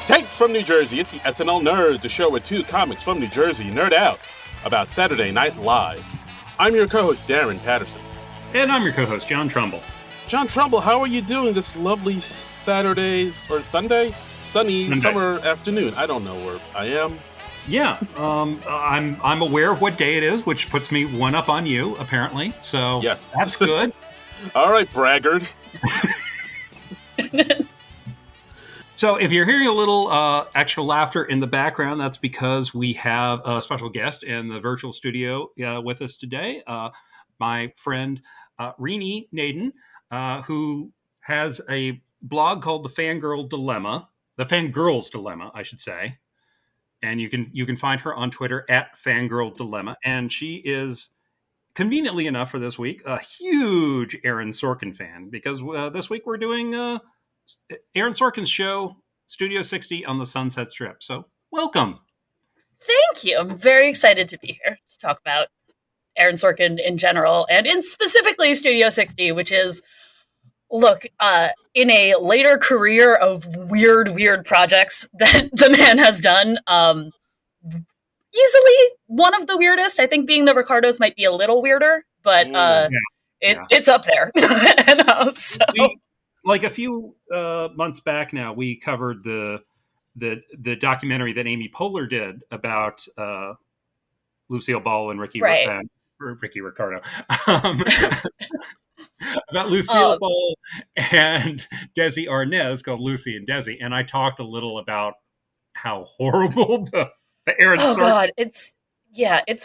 Taped from New Jersey, it's the SNL Nerds, the show where two comics from New Jersey nerd out about Saturday Night Live. I'm your co-host, Darren Patterson. And I'm your co-host, John Trumbull. John Trumbull, how are you doing this lovely Saturday or sunny summer afternoon? I don't know where I am. Yeah, I'm aware of what day it is, which puts me one up on you, apparently. So yes, that's good. All right, braggart. So if you're hearing a little extra laughter in the background, that's because we have a special guest in the virtual studio with us today, my friend Reenie Nayden, who has a blog called The Fangirls Dilemma, I should say. And you can find her on Twitter at Fangirl Dilemma. And she is, conveniently enough for this week, a huge Aaron Sorkin fan, because this week we're doing Aaron Sorkin's show, Studio 60 on the Sunset Strip. So welcome. Thank you. I'm very excited to be here to talk about Aaron Sorkin in general, and in specifically Studio 60, which is, look, in a later career of weird projects that the man has done, easily one of the weirdest. I think Being the Ricardos might be a little weirder, but it's up there. Like a few months back now, we covered the documentary that Amy Poehler did about Lucille Ball and Ricky Ricardo. About Lucille Ball and Desi Arnaz, called Lucy and Desi. And I talked a little about how horrible the Aaron Sorkin... God, it's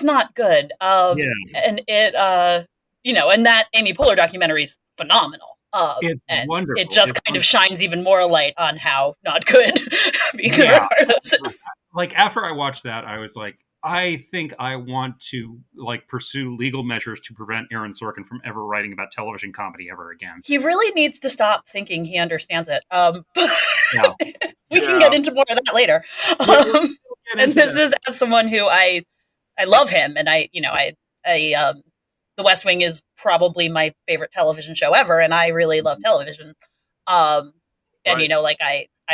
not good. And it, and that Amy Poehler documentary is phenomenal. It's wonderful. It just kind of shines even more light on how not good Being the Ricardos is. Like, after I watched that, I was like, I think I want to pursue legal measures to prevent Aaron Sorkin from ever writing about television comedy ever again. He really needs to stop thinking he understands it. We can get into more of that later. And this is as someone who I love him, and The West Wing is probably my favorite television show ever, and I really love television. I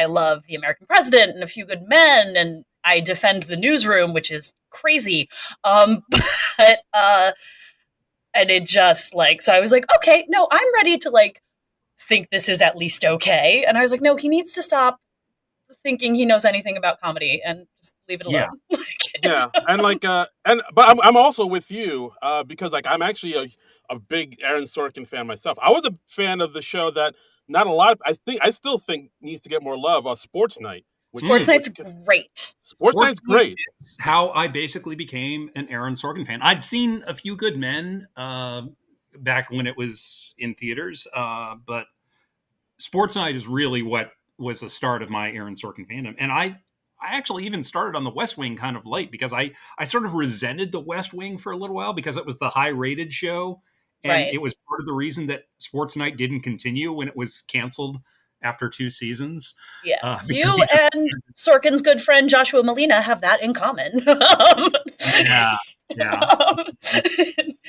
love The American President and A Few Good Men, and I defend The Newsroom, which is crazy. And it just so I was like, okay, no, I'm ready to think this is at least okay. And I was like, no, he needs to stop thinking he knows anything about comedy and just leave it alone. Yeah. But I'm also with you because I'm actually a big Aaron Sorkin fan myself. I was a fan of the show that I still think needs to get more love. Sports Night. Sports Night's great. Sports Night's great. How I basically became an Aaron Sorkin fan. I'd seen A Few Good Men back when it was in theaters, but Sports Night is really what was the start of my Aaron Sorkin fandom. And I actually even started on The West Wing kind of late, because I sort of resented The West Wing for a little while because it was the high-rated show. And It was part of the reason that Sports Night didn't continue when it was canceled after 2 seasons. Yeah. You and Sorkin's good friend Joshua Malina have that in common. Yeah.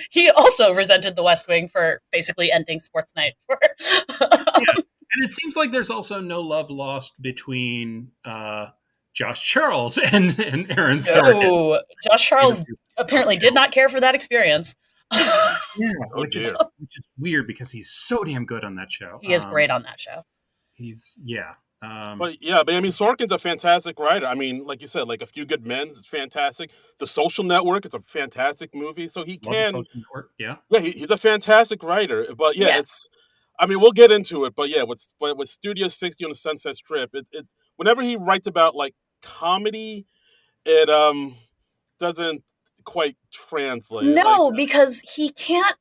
He also resented The West Wing for basically ending Sports Night. And it seems like there's also no love lost between Josh Charles and Aaron Sorkin. Oh, Josh Charles apparently did not care for that experience. Which is weird, because he's so damn good on that show. He is great on that show. But I mean, Sorkin's a fantastic writer. I mean, like you said, A Few Good Men is fantastic. The Social Network is a fantastic movie. So he can. Social Network, yeah. Yeah, he's a fantastic writer. But it's. I mean, we'll get into it. But with Studio 60 on the Sunset Strip, it whenever he writes about comedy, it doesn't quite translate. No, because he can't.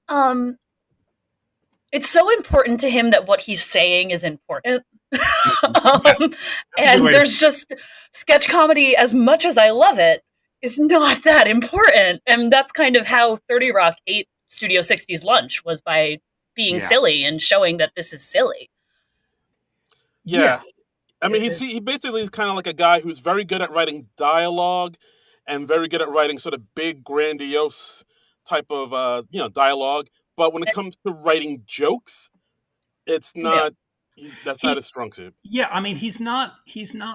It's so important to him that what he's saying is important. And there's just sketch comedy, as much as I love it, is not that important. And that's kind of how 30 Rock ate Studio 60's lunch, was by being silly and showing that this is silly. Yeah. I mean, he basically is kind of like a guy who's very good at writing dialogue and very good at writing sort of big, grandiose type of, dialogue. But when it comes to writing jokes, it's not. That's not his strong suit. Yeah, I mean, he's not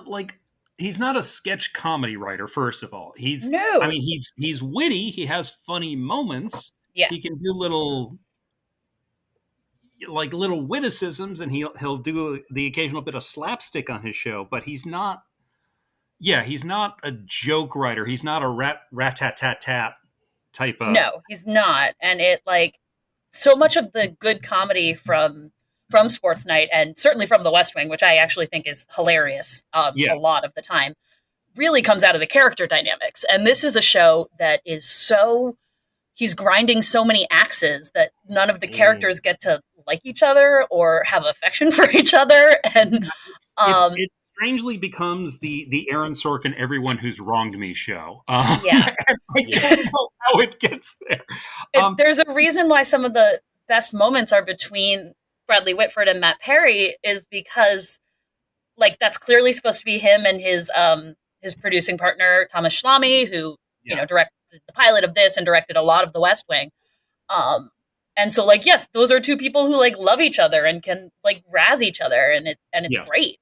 like he's not a sketch comedy writer. First of all, I No. mean, he's witty. He has funny moments. Yeah. He can do little witticisms, and he'll do the occasional bit of slapstick on his show. But he's not. Yeah, he's not a joke writer. He's not a rat tat tat tat type of. No, he's not. And it like so much of the good comedy from Sports Night and certainly from The West Wing, which I actually think is hilarious Yeah. a lot of the time, really comes out of the character dynamics. And this is a show that is so he's grinding so many axes that none of the characters get to like each other or have affection for each other. And it strangely becomes the Aaron Sorkin "Everyone Who's Wronged Me" show. Yeah, I don't know how it gets there. There's a reason why some of the best moments are between Bradley Whitford and Matt Perry, is because like that's clearly supposed to be him and his producing partner Thomas Schlamme, who directed the pilot of this and directed a lot of The West Wing. And so like yes, those are two people who like love each other and can like razz each other, and it's Yes. great.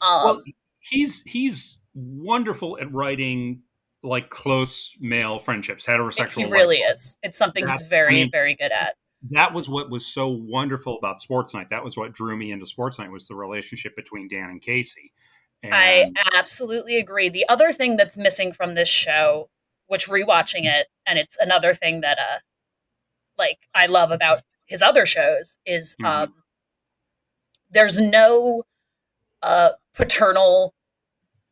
Well, he's wonderful at writing like close male friendships, heterosexual. He really is. It's something he's very, very good at. That was what was so wonderful about Sports Night. That was what drew me into Sports Night, was the relationship between Dan and Casey. And I absolutely agree. The other thing that's missing from this show, which rewatching it, and it's another thing that like I love about his other shows, is there's no paternal,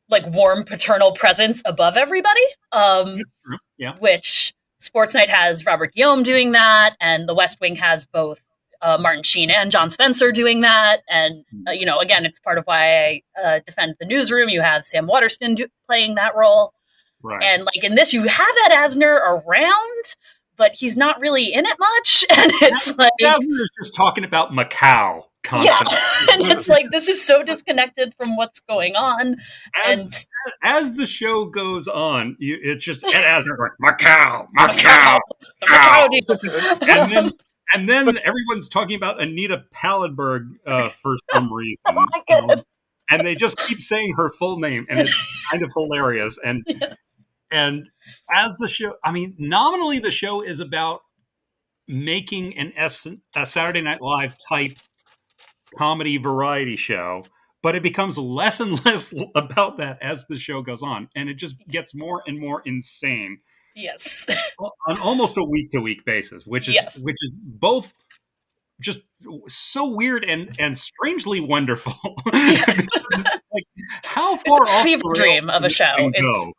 like warm paternal presence above everybody. Which Sports Night has Robert Guillaume doing that, and The West Wing has both Martin Sheen and John Spencer doing that. And again, it's part of why I defend The Newsroom. You have Sam Waterston playing that role, right? And like in this, you have Ed Asner around, but he's not really in it much. And it's like Asner's just talking about Macau constantly. Yeah, and it's like this is so disconnected from what's going on. As the show goes on, it's just Ed Asner going Macau, Macau, Macau. and then everyone's talking about Anita Pallenberg for some reason. Oh my God. And they just keep saying her full name, and it's kind of hilarious. And as the show, I mean, nominally the show is about making a Saturday Night Live type comedy variety show, but it becomes less and less about that as the show goes on, and it just gets more and more insane. Yes, on almost a week-to-week basis, which is both just so weird and strangely wonderful. Like, how far it's a fever dream of a show. It's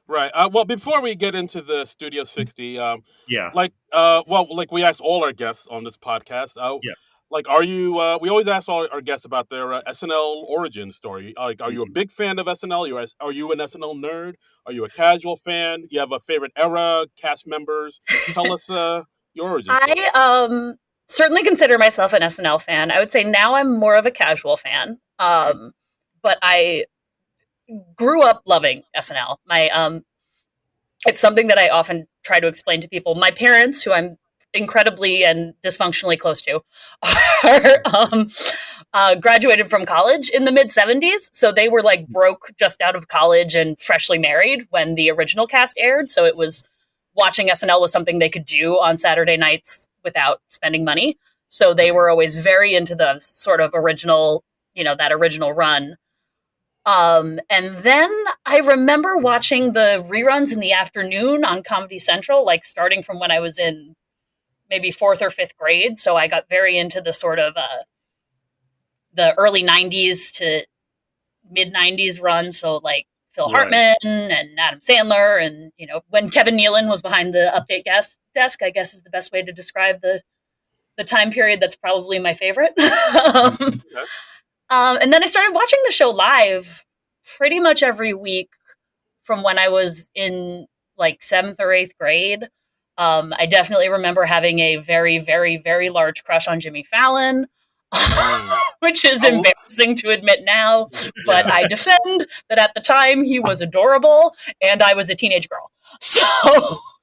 Right. Well, before we get into the Studio 60, yeah. like we asked all our guests on this podcast. Yeah. Like, are you? We always ask all our guests about their SNL origin story. Like, are you a big fan of SNL? Are you an SNL nerd? Are you a casual fan? You have a favorite era, cast members? Tell us your origin story. I certainly consider myself an SNL fan. I would say now I'm more of a casual fan. But I grew up loving SNL. It's something that I often try to explain to people. My parents, who I'm incredibly and dysfunctionally close to, are graduated from college in the mid-70s. So they were like broke just out of college and freshly married when the original cast aired. So it was watching SNL was something they could do on Saturday nights without spending money. So they were always very into the sort of original, that original run. And then I remember watching the reruns in the afternoon on Comedy Central, like starting from when I was in maybe 4th or 5th grade. So I got very into the sort of the early 90s to mid 90s run. So like Phil Hartman and Adam Sandler. And, when Kevin Nealon was behind the update desk, I guess is the best way to describe the time period. That's probably my favorite. And then I started watching the show live pretty much every week from when I was in like 7th or 8th grade. I definitely remember having a very, very, very large crush on Jimmy Fallon. which is embarrassing to admit now, but I defend that at the time he was adorable and I was a teenage girl. So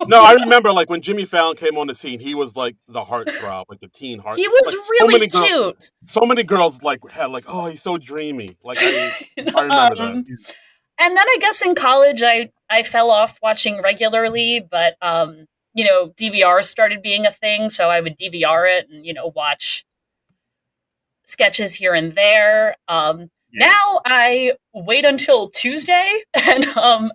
no, I remember like when Jimmy Fallon came on the scene, he was like the heartthrob, like the teen heart. he was Like really cute. So many girls like had like, oh, he's so dreamy. Like I remember that. And then I guess in college I fell off watching regularly, but DVR started being a thing, so I would DVR it and watch sketches here and there. Now I wait until Tuesday and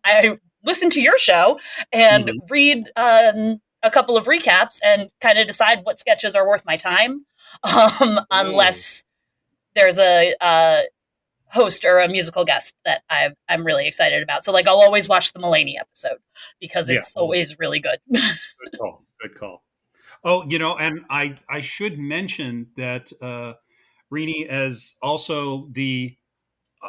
I listen to your show and read a couple of recaps and kind of decide what sketches are worth my time, unless there's a host or a musical guest that I'm really excited about. So like I'll always watch the Mulaney episode because it's always really good. Good call. Good call. Oh, and I should mention that Reenie is also the,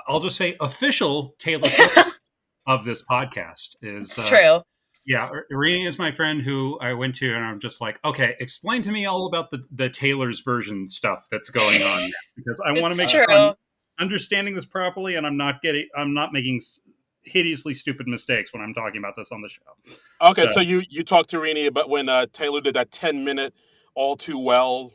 I'll just say, official Taylor Swift of this podcast. It's true. Yeah, Reenie is my friend who I went to, and I'm just like, okay, explain to me all about the Taylor's version stuff that's going on, because I want to make sure I'm understanding this properly, and I'm not making hideously stupid mistakes when I'm talking about this on the show. Okay, so you talked to Reenie about when Taylor did that 10-minute All Too Well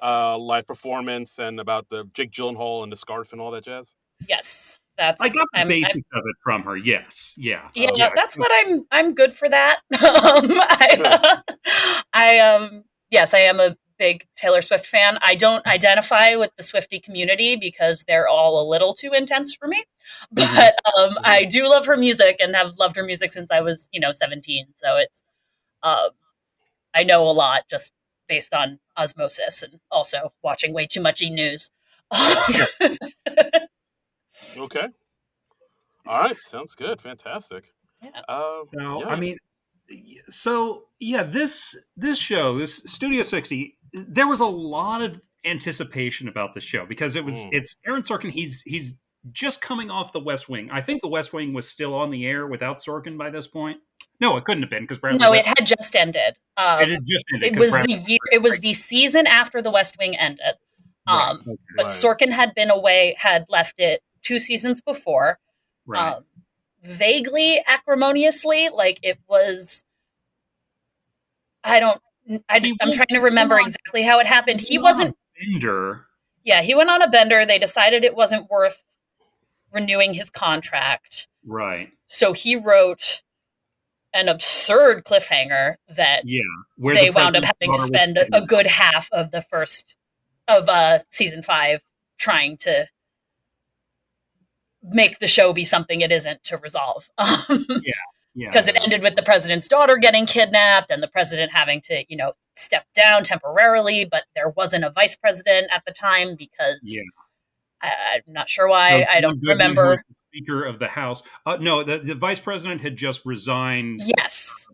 live performance, and about the Jake Gyllenhaal and the scarf and all that jazz. Yes. I got the basics of it from her. Yes, yeah, that's what I'm good for that. Yes, I am a big Taylor Swift fan. I don't identify with the Swiftie community because they're all a little too intense for me. But I do love her music and have loved her music since I was 17. So it's I know a lot just based on osmosis and also watching way too much E-News. Okay. All right. Sounds good. Fantastic. I mean, this show, this Studio 60, there was a lot of anticipation about the show because it's Aaron Sorkin. He's just coming off The West Wing. I think The West Wing was still on the air without Sorkin by this point. No, it couldn't have been because it had just ended. It had just ended. It was the season after The West Wing ended. But Sorkin had been away, had left it 2 seasons before. Right. Vaguely acrimoniously, like it was. I'm trying to remember exactly how it happened. He wasn't. Bender. Yeah, he went on a bender. They decided it wasn't worth renewing his contract. Right. So he wrote an absurd cliffhanger that they wound up having to spend a good half of the first of season 5 trying to make the show be something it isn't to resolve. Because it ended with the president's daughter getting kidnapped and the president having to, step down temporarily, but there wasn't a vice president at the time because I'm not sure why. I don't remember. The Speaker of the House. No, the vice president had just resigned. Yes.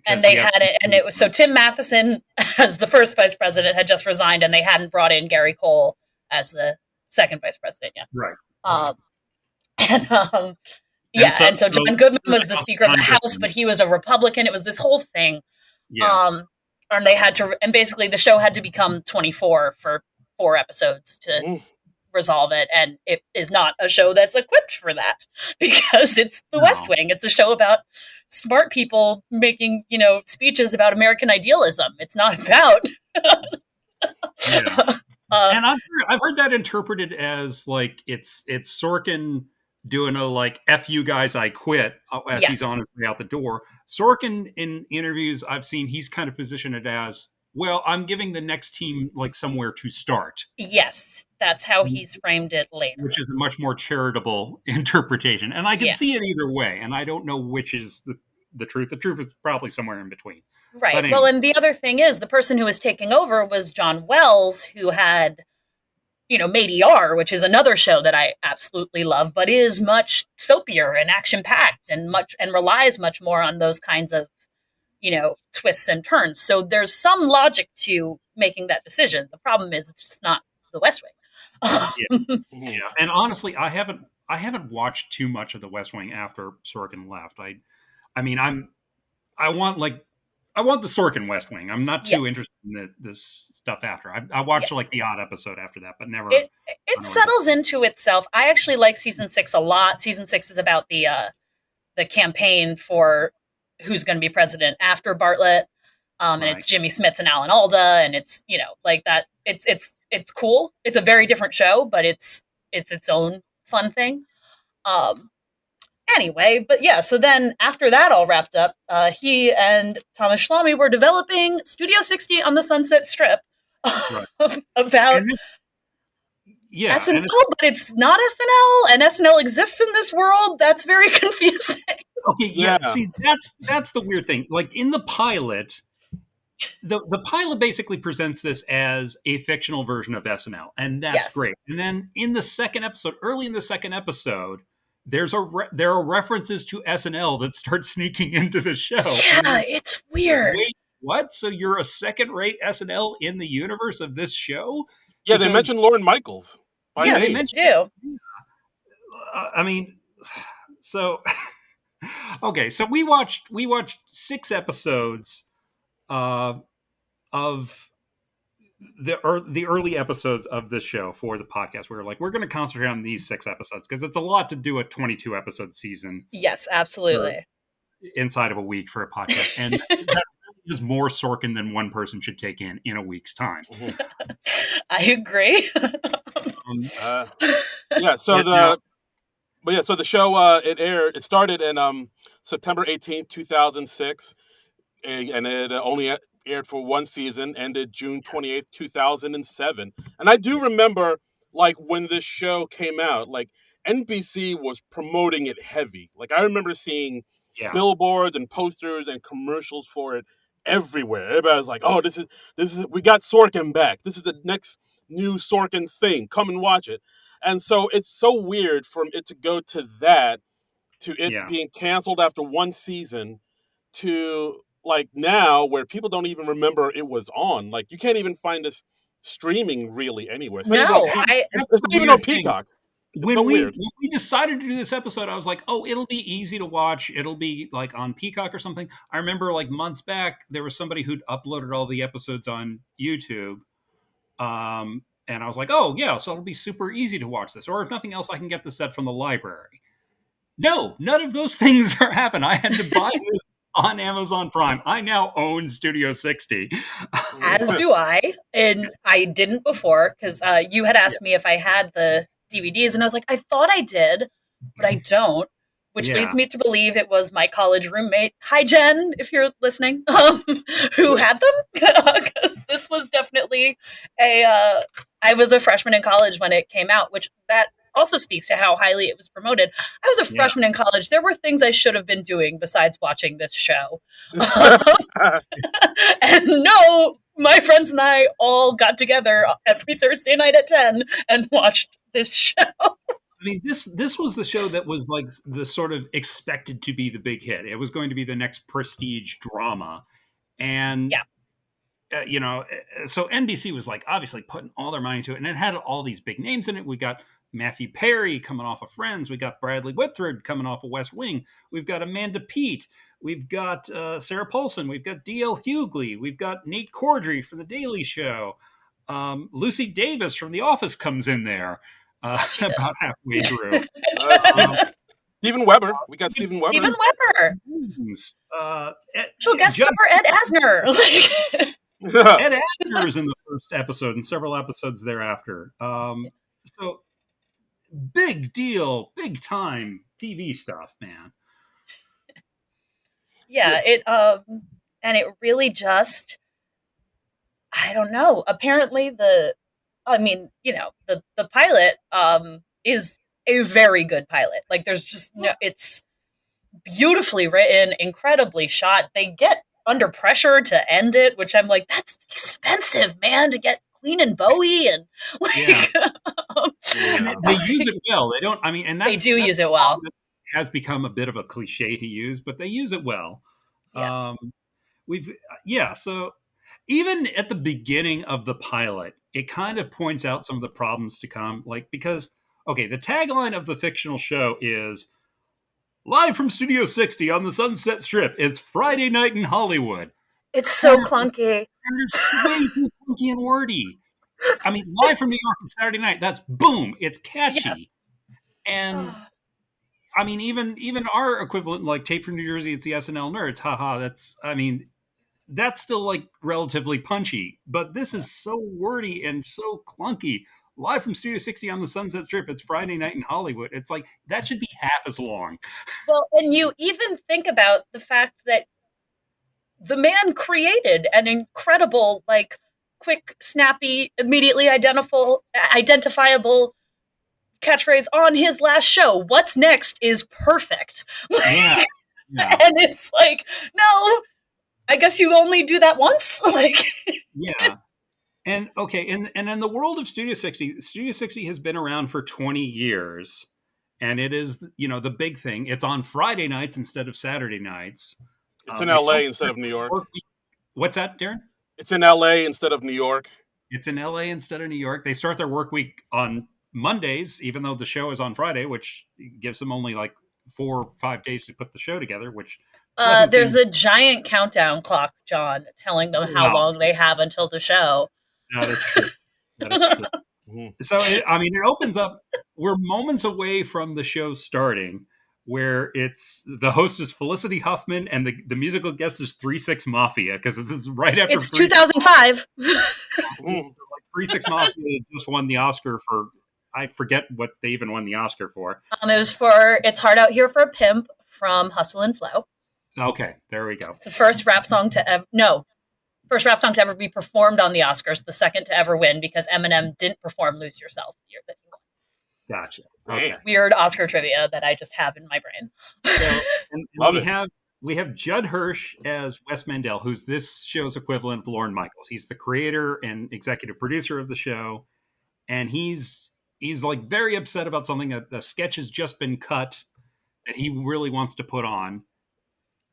And they had it. And it was so Tim Matheson, as the first vice president, had just resigned and they hadn't brought in Gary Cole as the second vice president yet. Right. And so John Goodman was the Speaker of the House, but he was a Republican. It was this whole thing. And they had to, and basically the show had to become 24 for 4 episodes to resolve it. And it is not a show that's equipped for that because it's the West Wing. It's a show about smart people making, speeches about American idealism. It's not about. And I've heard that interpreted as like it's Sorkin doing a like "F you guys, I quit" as he's on his way out the door. Sorkin, in interviews I've seen, he's kind of positioned it as, well, I'm giving the next team like somewhere to start. Yes, that's how he's framed it later, which is a much more charitable interpretation. And I can see it either way, and I don't know which is the truth. The truth is probably somewhere in between. Right. Anyway. Well, and the other thing is the person who was taking over was John Wells, who had, made ER, which is another show that I absolutely love, but is much soapier and action-packed and relies much more on those kinds of, twists and turns. So there's some logic to making that decision. The problem is it's just not the West Wing. Yeah. And honestly, I haven't watched too much of the West Wing after Sorkin left. I want like I want the Sorkin West Wing. I'm not Yeah. too interested in this stuff after. I watched Yeah. like the odd episode after that, but never. It settles into itself. I actually like season 6 a lot. Season 6 is about the campaign for who's going to be president after Bartlett. And Right. it's Jimmy Smits and Alan Alda, and it's, you know, like that. It's cool. It's a very different show, but it's its own fun thing. Um, anyway, but yeah, so then after that all wrapped up, he and Thomas Schlamme were developing Studio 60 on the Sunset Strip Right. about And yeah, SNL, and but it's not SNL, and SNL exists in this world. That's very confusing. okay, Yeah. See, that's the weird thing. Like in the pilot, the pilot basically presents this as a fictional version of SNL, and that's Yes. great. And then in the second episode, early in the second episode, there are references to SNL that start sneaking into the show. Yeah, it's weird. Wait, what? So you're a second-rate SNL in the universe of this show? Yeah, they mentioned Lorne Michaels. Yes, they they mentioned do. I mean, so okay, so we watched 6 episodes of the early episodes of this show for the podcast. We were like, we're going to concentrate on these 6 episodes because it's a lot to do a 22 episode season. Yes, absolutely. Inside of a week for a podcast, and that really is more Sorkin than one person should take in a week's time. I agree. Yeah. So the show it started in September 18th, 2006, and it only aired for one season, ended June 28th, 2007. And I do remember, like, when this show came out, like, NBC was promoting it heavy. Like, I remember seeing billboards and posters and commercials for it everywhere. Everybody was like, "Oh, this is we got Sorkin back. This is the next new Sorkin thing. Come and watch it." And so it's so weird for it to go to that, to it being canceled after one season, to like now where people don't even remember it was on. Like, you can't even find this streaming really anywhere. It's not even on Peacock. When we decided to do this episode, I was like, oh, it'll be easy to watch. It'll be like on Peacock or something. I remember like months back, there was somebody who'd uploaded all the episodes on YouTube. And I was like, oh, yeah, so it'll be super easy to watch this. Or if nothing else, I can get the set from the library. No, none of those things are happening. I had to buy this on Amazon Prime. I now own Studio 60. As do I. And I didn't before because you had asked me if I had the DVDs, and I was like, I thought I did, but I don't, which leads me to believe it was my college roommate, hi Jen, if you're listening, who had them, because this was definitely I was a freshman in college when it came out, which that also speaks to how highly it was promoted. I was a freshman in college. There were things I should have been doing besides watching this show. And no, my friends and I all got together every Thursday night at 10 and watched this show. I mean, this was the show that was like the sort of expected to be the big hit. It was going to be the next prestige drama. And, you know, so NBC was like obviously putting all their money into it. And it had all these big names in it. We got Matthew Perry coming off of Friends. We got Bradley Whitford coming off of West Wing. We've got Amanda Peet. We've got Sarah Paulson. We've got D.L. Hughley. We've got Nate Cordry from The Daily Show. Lucy Davis from The Office comes in there about halfway through. Steven Weber. We got Steven Weber. Steven Weber. She'll guest star Ed Asner. Ed Asner is in the first episode and several episodes thereafter. So big deal, big time TV stuff, man. Yeah, and it really just, I don't know. Apparently the pilot is a very good pilot. Like, there's just it's beautifully written, incredibly shot. They get under pressure to end it, which I'm like, that's expensive, man, to get Queen and Bowie and like they use it well. They don't. I mean, and they do use it well. It has become a bit of a cliche to use, but they use it well. So even at the beginning of the pilot, it kind of points out some of the problems to come. Like, because the tagline of the fictional show is live from Studio 60 on the Sunset Strip. It's Friday night in Hollywood. It's so clunky. And it's way too clunky and wordy. I mean, Live from New York on Saturday night, that's boom, it's catchy. Yeah. And I mean, even our equivalent, like Tape from New Jersey, it's the SNL Nerds. Haha, that's still like relatively punchy. But this is so wordy and so clunky. Live from Studio 60 on the Sunset Strip, it's Friday night in Hollywood. It's like, that should be half as long. Well, and you even think about the fact that the man created an incredible, like, quick, snappy, immediately identifiable catchphrase on his last show. What's next is perfect. Yeah. And it's like, no, I guess you only do that once. Like, yeah. And okay, and in the world of Studio 60, Studio 60 has been around for 20 years. And it is, the big thing. It's on Friday nights instead of Saturday nights. It's in LA instead of New York. What's that, Darren? It's in LA instead of New York. It's in LA instead of New York. They start their work week on Mondays, even though the show is on Friday, which gives them only like 4 or 5 days to put the show together, which there's a giant countdown clock, John, telling them how long they have until the show. That is true. So, it opens up. We're moments away from the show starting, where it's the host is Felicity Huffman and the musical guest is 3-6 Mafia, because it's right after. It's 2005. Like 3-6 Mafia just won the Oscar for, I forget what they even won the Oscar for. It was for "It's Hard Out Here for a Pimp" from Hustle and Flow. Okay, there we go. It's the first rap song to ever be performed on the Oscars, the second to ever win, because Eminem didn't perform "Lose Yourself" the year that he won. Gotcha. Okay. Weird Oscar trivia that I just have in my brain. So, and we have Judd Hirsch as Wes Mandel, who's this show's equivalent of Lorne Michaels. He's the creator and executive producer of the show, and he's like very upset about something. A sketch has just been cut that he really wants to put on.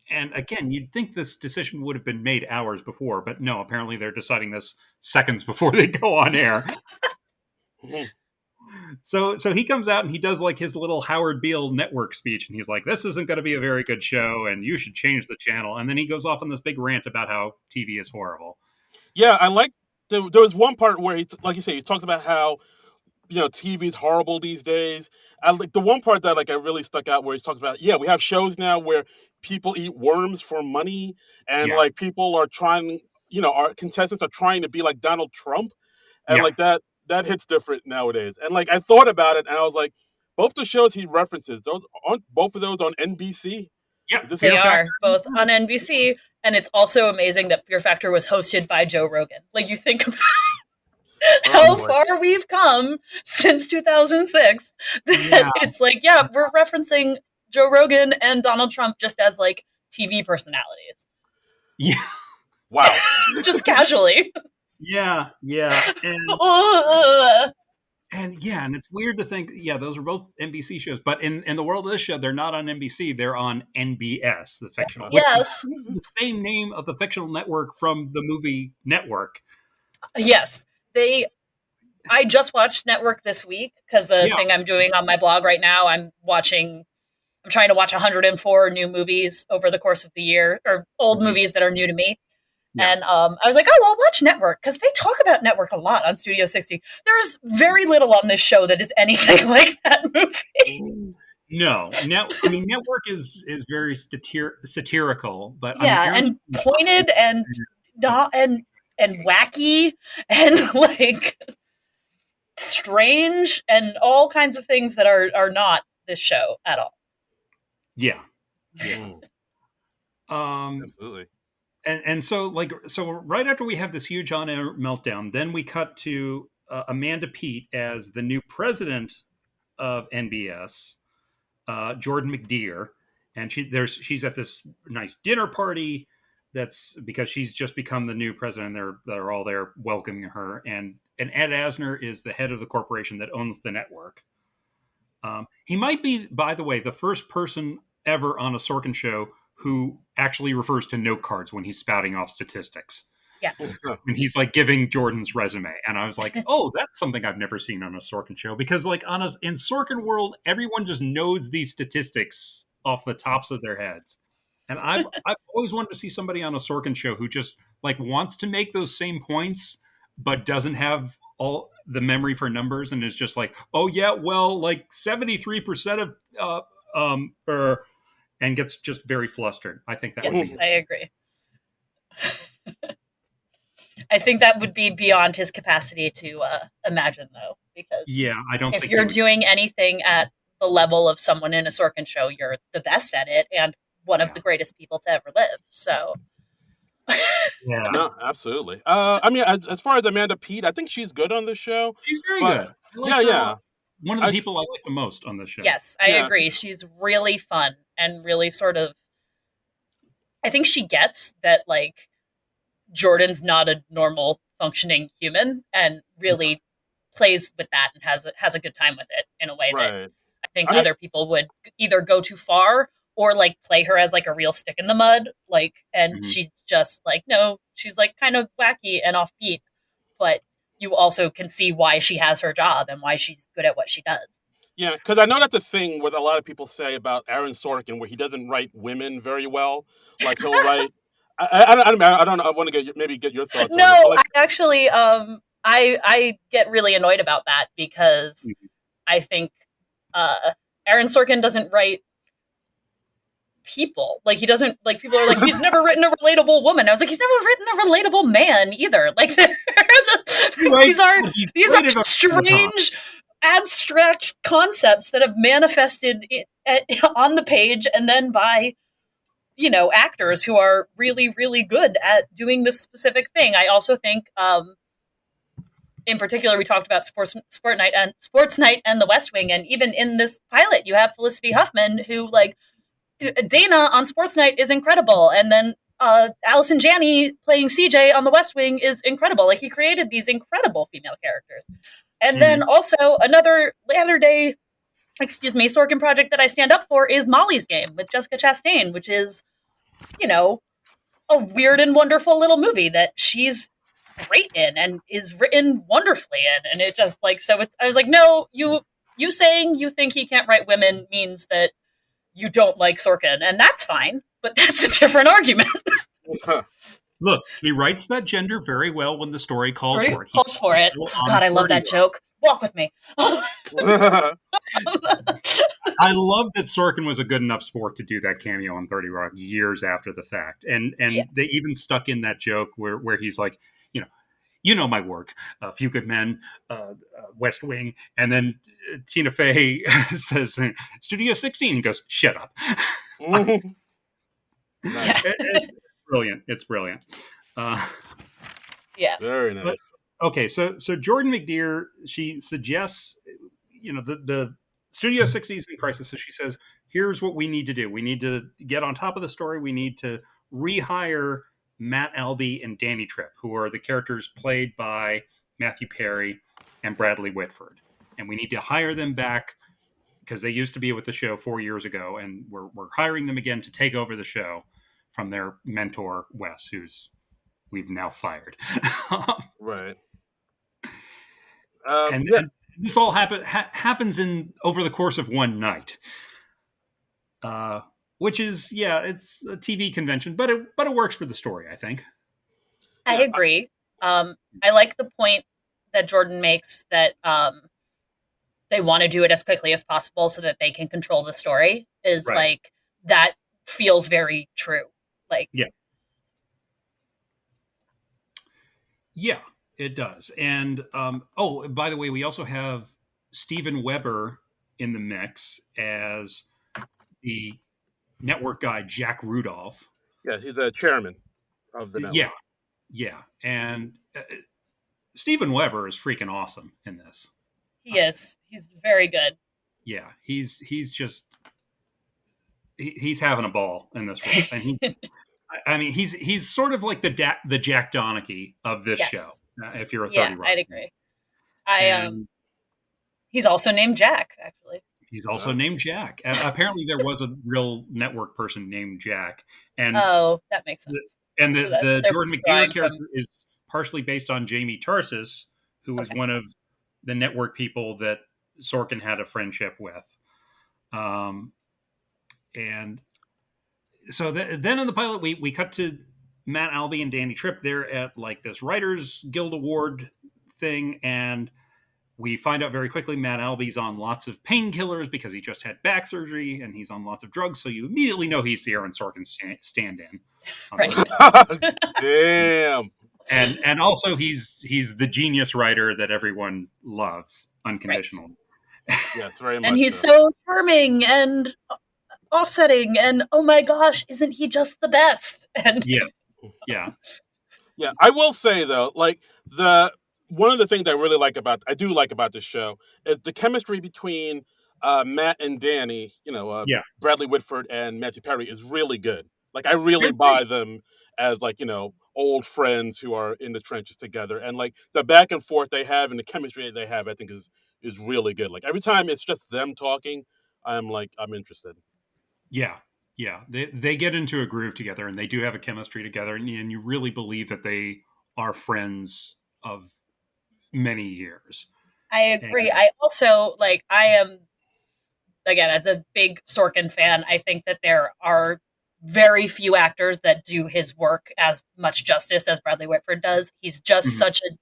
And again, you'd think this decision would have been made hours before, but no, apparently they're deciding this seconds before they go on air. So he comes out and he does like his little Howard Beale network speech, and he's like, this isn't going to be a very good show, and you should change the channel. And then he goes off on this big rant about how TV is horrible. Yeah, I like, there was one part where he, like you say, he talked about how, TV is horrible these days. I like the one part that I really stuck out where he talks about, we have shows now where people eat worms for money, and people are trying, our contestants are trying to be like Donald Trump, and that hits different nowadays. And I thought about it, and I was like, both the shows he references, those aren't both of those on NBC? Yeah, they are both on NBC, and it's also amazing that Fear Factor was hosted by Joe Rogan. Like, you think about how far we've come since 2006. It's like, we're referencing Joe Rogan and Donald Trump just as like TV personalities. Yeah. Wow. Just casually. Yeah. And it's weird to think, those are both NBC shows, but in the world of this show, they're not on NBC, they're on NBS, the fictional. Yes. The same name of the fictional network from the movie Network. Yes. I just watched Network this week because the thing I'm doing on my blog right now, I'm trying to watch 104 new movies over the course of the year, or old movies that are new to me. Yeah. And I was like, I'll watch Network, because they talk about Network a lot on Studio 60. There's very little on this show that is anything like that movie. No. Network is very satirical, but and pointed and not and wacky and like strange and all kinds of things that are not this show at all. Yeah. Absolutely. And so right after we have this huge on-air meltdown, then we cut to Amanda Peet as the new president of NBS, Jordan McDeere, and she's at this nice dinner party. That's because she's just become the new president. They're all there welcoming her, and Ed Asner is the head of the corporation that owns the network. He might be, by the way, the first person ever on a Sorkin show who actually refers to note cards when he's spouting off statistics. Yes. And he's like giving Jordan's resume. And I was like, oh, that's something I've never seen on a Sorkin show. Because in Sorkin world, everyone just knows these statistics off the tops of their heads. And I've always wanted to see somebody on a Sorkin show who just like wants to make those same points, but doesn't have all the memory for numbers, and is just like, oh yeah, well, like 73% of and gets just very flustered. I think that would be Yes, his. I agree. I think that would be beyond his capacity to imagine, though, because Yeah, I don't if think he you're would. doing anything at the level of someone in a Sorkin show, you're the best at it and one of Yeah. the greatest people to ever live. So, Yeah. No, absolutely. I mean, as far as Amanda Peet, I think she's good on the show, She's very but good. I like yeah, her a lot. yeah, One of the I people I like the most on this show. yes, I yeah, agree. She's really fun and really sort of. I think she gets that, like, Jordan's not a normal functioning human and really plays with that and has a good time with it in a way that right. I think I mean, other people would either go too far or like play her as like a real stick in the mud, like, and Mhm. she's just like, no, she's like kind of wacky and offbeat, but you also can see why she has her job and why she's good at what she does. yeah, because I know that's the thing what a lot of people say about Aaron Sorkin, where he doesn't write women very well. Like he'll write. I don't know. I want to maybe get your thoughts on this, but No, I like, actually, I get really annoyed about that because Mhm. I think uh, Aaron Sorkin doesn't write people. Like he doesn't like people are like he's never written a relatable woman. I was like he's never written a relatable man either. Like Right. these are He these are played it up to the top. strange abstract concepts that have manifested on the page and then by actors who are really really good at doing this specific thing. I also think in particular, we talked about Sports Night and The West Wing, and even in this pilot, you have Felicity Huffman, who like Dana on Sports Night is incredible, and then Allison Janney playing CJ on The West Wing is incredible. Like he created these incredible female characters, and then Mhm. also another latter day, Sorkin project that I stand up for is Molly's Game with Jessica Chastain, which is you know a weird and wonderful little movie that she's great in and is written wonderfully in, and it just like so it's I was like no, you saying you think he can't write women means that you don't like Sorkin, and that's fine, but that's a different argument. Look, he writes that gender very well when the story calls Right? for it. He's Calls for it. also Oh on god, I love 30 that Rock. joke. Walk with me. I love that Sorkin was a good enough sport to do that cameo on 30 Rock years after the fact. And Yeah. they even stuck in that joke where he's like, you know my work, A Few Good Men, West Wing, and then Tina Fey says Studio 16 and goes, shut up. Nice, It's brilliant. It's brilliant. Uh, Yeah. very but nice. okay, so Jordan McDear, she suggests, the Studio 60 is in crisis. So she says, here's what we need to do. We need to get on top of the story. We need to rehire Matt Albee and Danny Tripp, who are the characters played by Matthew Perry and Bradley Whitford. And we need to hire them back because they used to be with the show 4 years ago, and we're hiring them again to take over the show from their mentor, Wes, who's we've now fired. Right. and, Yeah. and this all happens in over the course of one night, which is it's a TV convention, but it works for the story, I think. I Yeah. agree. I like the point that Jordan makes that they want to do it as quickly as possible so that they can control the story is Right. like that feels very true. Like Yeah. Yeah, it does. And oh, by the way, we also have Steven Weber in the mix as the network guy, Jack Rudolph. Yeah, he's the chairman of the Yeah, network. yeah. And Steven Weber is freaking awesome in this. he is. He's very good. Yeah, he's just he's having a ball in this role, and I mean he's sort of like the Jack Donaghy of this show. Yes. If you're a Yeah, 30 Rock I'd fan. agree. I And he's also named Jack, actually. he's also Oh. named Jack. Apparently, there was a real network person named Jack, and Oh, that makes sense. the So that's the they're Jordan McDear drawing character from is partially based on Jamie Tarsis, who was okay. one of the network people that Sorkin had a friendship with. And then in the pilot, we cut to Matt Albee and Danny Tripp. They're at like this Writers Guild Award thing, and we find out very quickly Matt Albee's on lots of painkillers because he just had back surgery, and he's on lots of drugs. So you immediately know he's the Aaron Sorkin stand-in. Right. Damn. And also he's the genius writer that everyone loves unconditionally. Right. Yes, very much. And he's so charming and offsetting, and oh my gosh, isn't he just the best? And yeah. I will say though, like one of the things I do like about this show is the chemistry between Matt and Danny. Bradley Whitford and Matthew Perry is really good. Like I really buy them as like old friends who are in the trenches together, and like the back and forth they have and the chemistry they have, I think is really good. Like every time it's just them talking, I'm interested. Yeah. They get into a groove together, and they do have a chemistry together, and you really believe that they are friends of many years. I agree. And I also I am, again, as a big Sorkin fan, I think that there are very few actors that do his work as much justice as Bradley Whitford does. He's just such a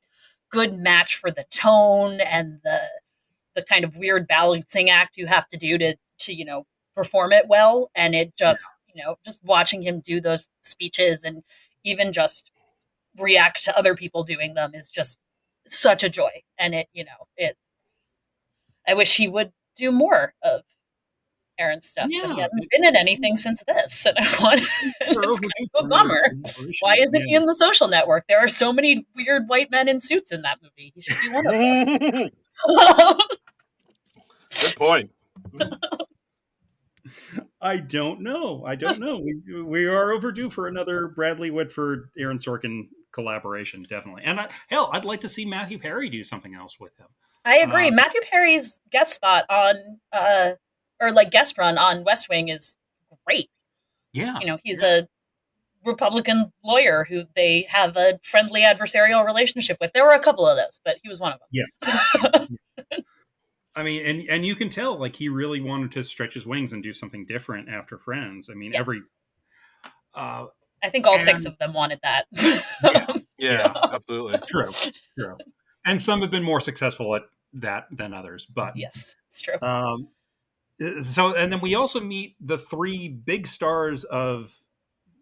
good match for the tone and the kind of weird balancing act you have to do to perform it well. And it just just watching him do those speeches and even just react to other people doing them is just such a joy. And I wish he would do more of Aaron's stuff, but he hasn't been in anything since this. And it's kind of a bummer. Why isn't he in The Social Network? There are so many weird white men in suits in that movie. He should be one of them. Good point. I don't know. We are overdue for another Bradley Whitford, Aaron Sorkin collaboration, definitely. And I'd like to see Matthew Perry do something else with him. I agree. Matthew Perry's guest spot on, guest run on West Wing is great. Yeah. He's a Republican lawyer who they have a friendly adversarial relationship with. There were a couple of those, but he was one of them. Yeah. I mean, and you can tell, like, he really wanted to stretch his wings and do something different after Friends. I mean, yes. I think all 6 of them wanted that. Yeah, absolutely. True. And some have been more successful at that than others, but yes, it's true. So, and then we also meet the 3 big stars of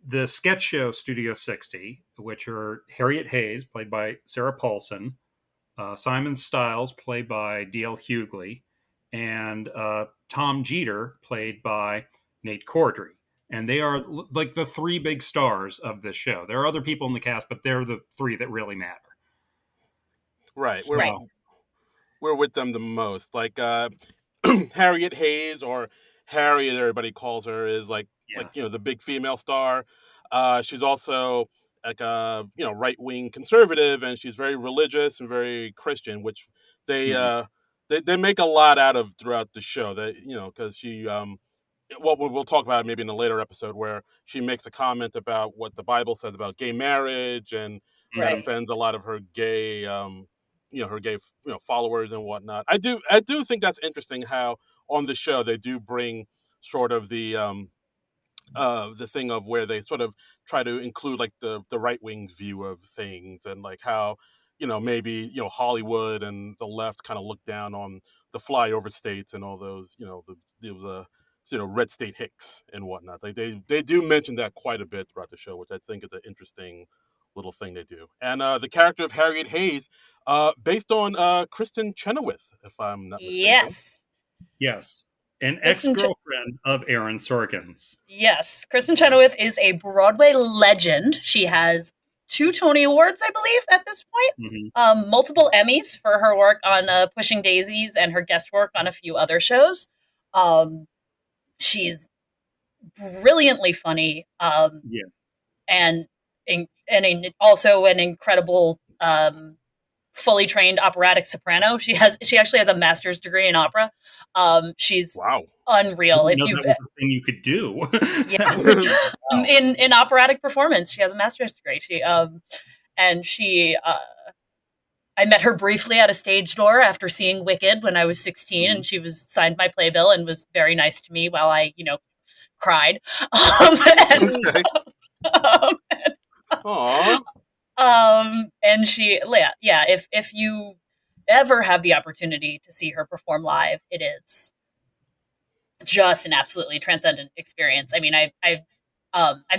the sketch show Studio 60, which are Harriet Hayes, played by Sarah Paulson, Simon Stiles, played by D.L. Hughley, and Tom Jeter, played by Nate Cordry. And they are like the 3 big stars of this show. There are other people in the cast, but they're the 3 that really matter. Right. We're with them the most. Like Harriet Hayes, or Harriet, everybody calls her, is like the big female star. She's also like a right-wing conservative, and she's very religious and very Christian, which they make a lot out of throughout the show. That because she we'll talk about it maybe in a later episode, where she makes a comment about what the Bible says about gay marriage, and that offends a lot of her gay her gay followers and whatnot. I do think that's interesting how on the show they do bring sort of the thing of where they sort of try to include like the right wing's view of things, and like how maybe Hollywood and the left kind of look down on the flyover states and all those red state hicks and whatnot. Like they do mention that quite a bit throughout the show, which I think is an interesting little thing they do. And the character of Harriet Hayes, based on Kristen Chenoweth, if I'm not mistaken. Yes. An ex-girlfriend of Aaron Sorkin's. Yes. Kristen Chenoweth is a Broadway legend. She has 2 Tony Awards, I believe, at this point. Multiple Emmys for her work on Pushing Daisies and her guest work on a few other shows. She's brilliantly funny. And also an incredible fully trained operatic soprano. She actually has a master's degree in opera. She's unreal. If that was the thing you could do, in operatic performance, she has a master's degree. I met her briefly at a stage door after seeing Wicked when I was 16, and she signed my playbill and was very nice to me while I cried. And, Okay. um, Aw. and she, yeah, if you ever have the opportunity to see her perform live, it is just an absolutely transcendent experience. I mean, I've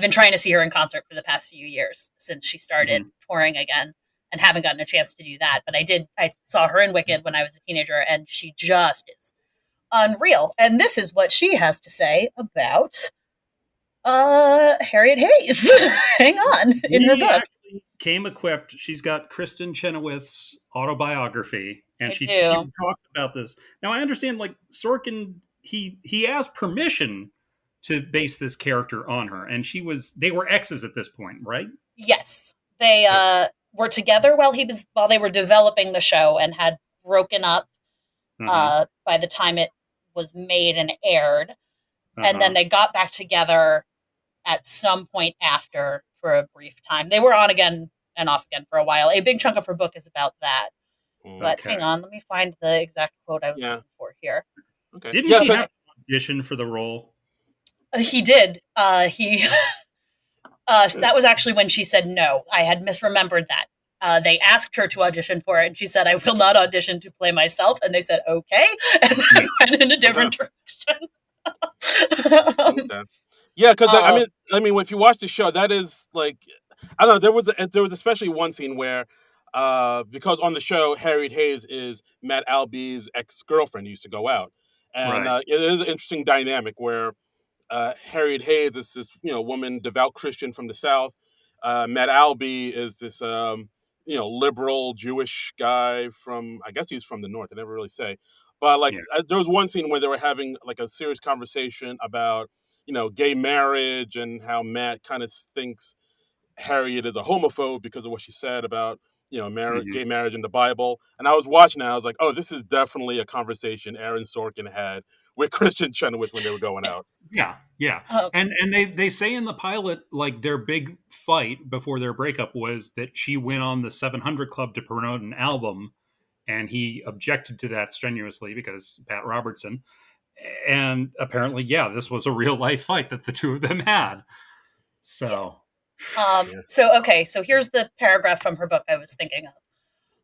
been trying to see her in concert for the past few years since she started touring again, and haven't gotten a chance to do that. But I saw her in Wicked when I was a teenager, and she just is unreal. And this is what she has to say about Harriet Hayes. Hang on, in her She book. actually came equipped. She's got Kristen Chenoweth's autobiography, and I she do. talks about this. Now I understand, like Sorkin, he asked permission to base this character on her, and they were exes at this point, right? Yes, they were together while they were developing the show, and had broken up by the time it was made and aired, and then they got back together at some point after for a brief time. They were on again and off again for a while. A big chunk of her book is about that. But Okay. hang on, let me find the exact quote I was looking for here. Okay. Didn't Yeah. he have to audition for the role? He did. That was actually when she said no. I had misremembered that. They asked her to audition for it, and she said, "I will not audition to play myself." And they said, "Okay," and then went in a different direction. Okay. Yeah, because I mean, if you watch the show, that is like, I don't know. There was especially one scene where, because on the show, Harriet Hayes is Matt Alby's ex-girlfriend, who used to go out, and Right. it is an interesting dynamic where Harriet Hayes is this woman, devout Christian from the South. Matt Albee is this liberal Jewish guy from, I guess he's from the North. I never really say, but like there was one scene where they were having like a serious conversation about gay marriage, and how Matt kind of thinks Harriet is a homophobe because of what she said about gay marriage in the Bible. And I was watching that, I was like, oh, this is definitely a conversation Aaron Sorkin had with Christian Chenoweth when they were going out. Yeah. And they say in the pilot, like, their big fight before their breakup was that she went on the 700 Club to promote an album, and he objected to that strenuously because Pat Robertson. And apparently, this was a real life fight that the two of them had. So, So here's the paragraph from her book I was thinking of.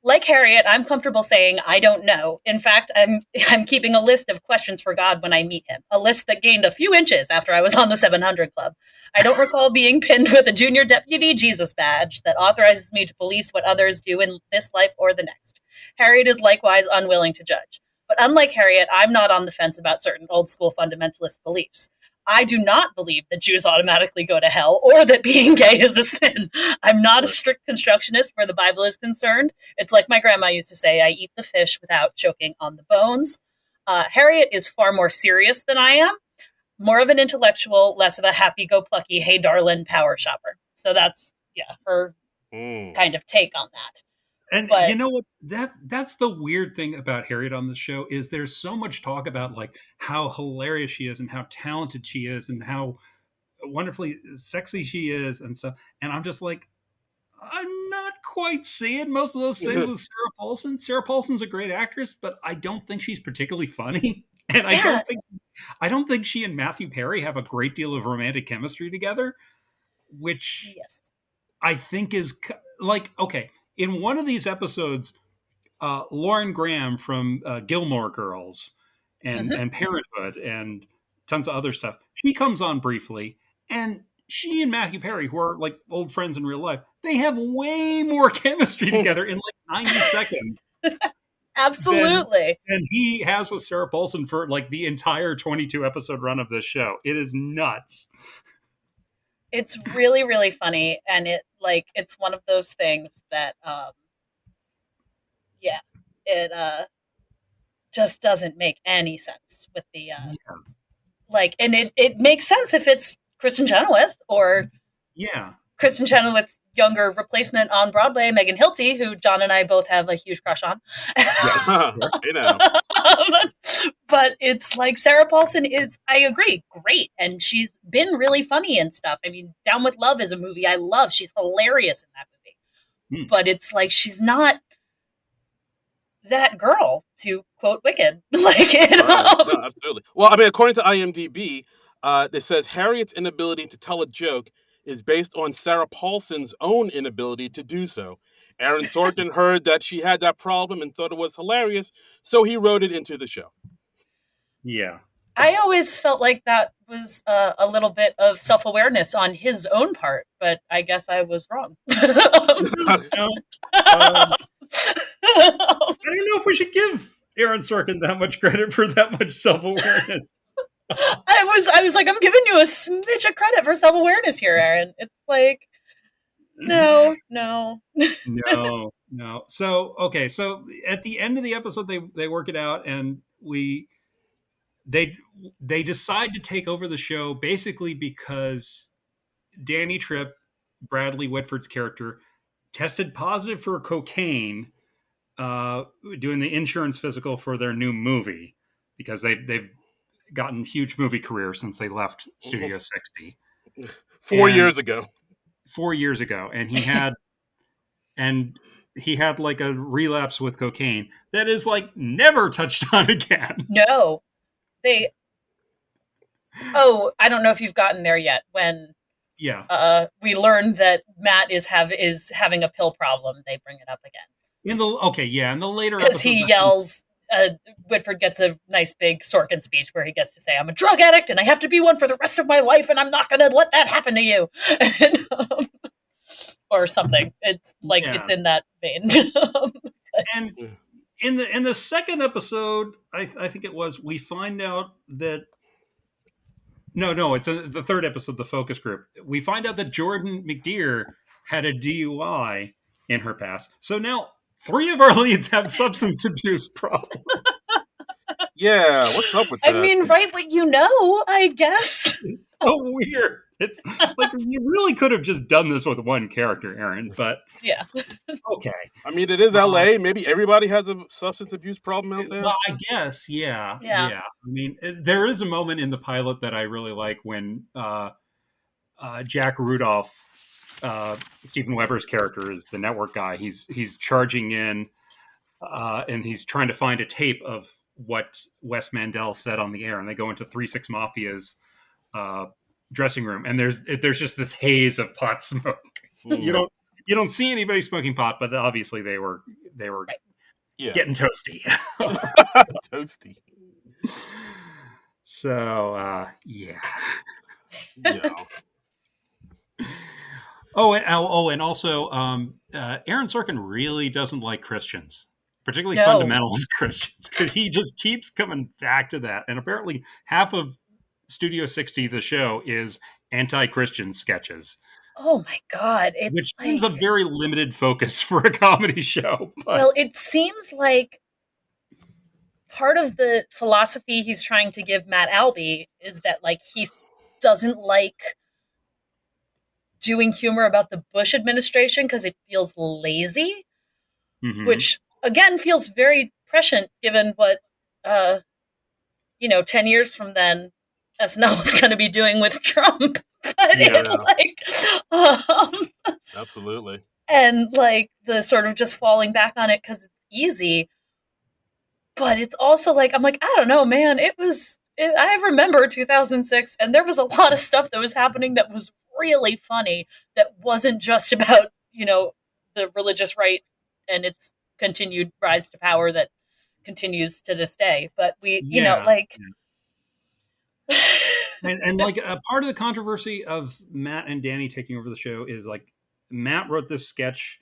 Like Harriet, I'm comfortable saying I don't know. In fact, I'm keeping a list of questions for God when I meet him. A list that gained a few inches after I was on the 700 Club. I don't recall being pinned with a junior deputy Jesus badge that authorizes me to police what others do in this life or the next. Harriet is likewise unwilling to judge. But unlike Harriet, I'm not on the fence about certain old school fundamentalist beliefs. I do not believe that Jews automatically go to hell, or that being gay is a sin. I'm not a strict constructionist where the Bible is concerned. It's like my grandma used to say, I eat the fish without choking on the bones. Harriet is far more serious than I am, more of an intellectual, less of a happy-go-plucky, hey, darling, power shopper. So that's, her kind of take on that. And you know what? That's the weird thing about Harriet on the show, is there's so much talk about like how hilarious she is and how talented she is and how wonderfully sexy she is and stuff. And I'm just like, I'm not quite seeing most of those things with Sarah Paulson. Sarah Paulson's a great actress, but I don't think she's particularly funny. And I don't think she and Matthew Perry have a great deal of romantic chemistry together, which I think is like, okay, in one of these episodes, Lauren Graham from Gilmore Girls and Parenthood and tons of other stuff, she comes on briefly, and she and Matthew Perry, who are like old friends in real life, they have way more chemistry together in like 90 seconds. Absolutely. Than he has with Sarah Paulson for like the entire 22 episode run of this show. It is nuts. It's really, really funny, and it's one of those things that it just doesn't make any sense with the and it makes sense if it's Kristen Chenoweth or Kristen Chenoweth's younger replacement on Broadway, Megan Hilty, who John and I both have a huge crush on. But it's like Sarah Paulson is, I agree, great, and she's been really funny and stuff. I mean, Down with Love is a movie I love. She's hilarious in that movie. But it's like she's not that girl, to quote Wicked. No, absolutely. Well, I mean, according to IMDb, It says Harriet's inability to tell a joke is based on Sarah Paulson's own inability to do so. Aaron Sorkin heard that she had that problem and thought it was hilarious, so he wrote it into the show. Yeah. I always felt like that was a little bit of self-awareness on his own part, but I guess I was wrong. No. I don't know if we should give Aaron Sorkin that much credit for that much self-awareness. I was like, I'm giving you a smidge of credit for self-awareness here, Aaron. It's like, no. No. So okay, so at the end of the episode, they work it out, and they decide to take over the show basically because Danny Tripp, Bradley Whitford's character, tested positive for cocaine doing the insurance physical for their new movie, because they've gotten huge movie careers since they left Studio 60 4 years ago. 4 years ago, and he had like a relapse with cocaine that is like never touched on again. No, they. Oh, I don't know if you've gotten there yet. When we learned that Matt is having a pill problem, they bring it up again. In the later because he yells. Whitford gets a nice big Sorkin speech where he gets to say, "I'm a drug addict and I have to be one for the rest of my life, and I'm not going to let that happen to you," or something. It's like it's in that vein. And in the second episode, I think it was, we find out that it's the third episode, the focus group. We find out that Jordan McDear had a DUI in her past. So now 3 of our leads have substance abuse problems. Yeah, what's up with that? I mean, write what you know, I guess. It's so weird. It's like, you really could have just done this with one character, Aaron, but yeah. Okay. I mean, it is LA. Maybe everybody has a substance abuse problem out there. Well, I guess, yeah. I mean, there is a moment in the pilot that I really like when Jack Rudolph, Stephen Weber's character, is the network guy. He's charging in, and he's trying to find a tape of what Wes Mandel said on the air, and they go into 3-6 Mafia's dressing room, and there's just this haze of pot smoke. You don't see anybody smoking pot, but obviously they were right. Getting toasty. Toasty. So yeah. And also, Aaron Sorkin really doesn't like Christians, particularly fundamentalist Christians, because he just keeps coming back to that. And apparently, half of Studio 60, the show, is anti-Christian sketches. Oh my God! Which seems a very limited focus for a comedy show. But... Well, it seems like part of the philosophy he's trying to give Matt Albee is that, like, he doesn't like doing humor about the Bush administration because it feels lazy, which again feels very prescient given what 10 years from then SNL is going to be doing with Trump. But absolutely. And like the sort of just falling back on it because it's easy. But it's also like, I'm like, I don't know, man. I remember 2006, and there was a lot of stuff that was happening that was really funny, that wasn't just about, the religious right and its continued rise to power that continues to this day. But and like a part of the controversy of Matt and Danny taking over the show is, like, Matt wrote this sketch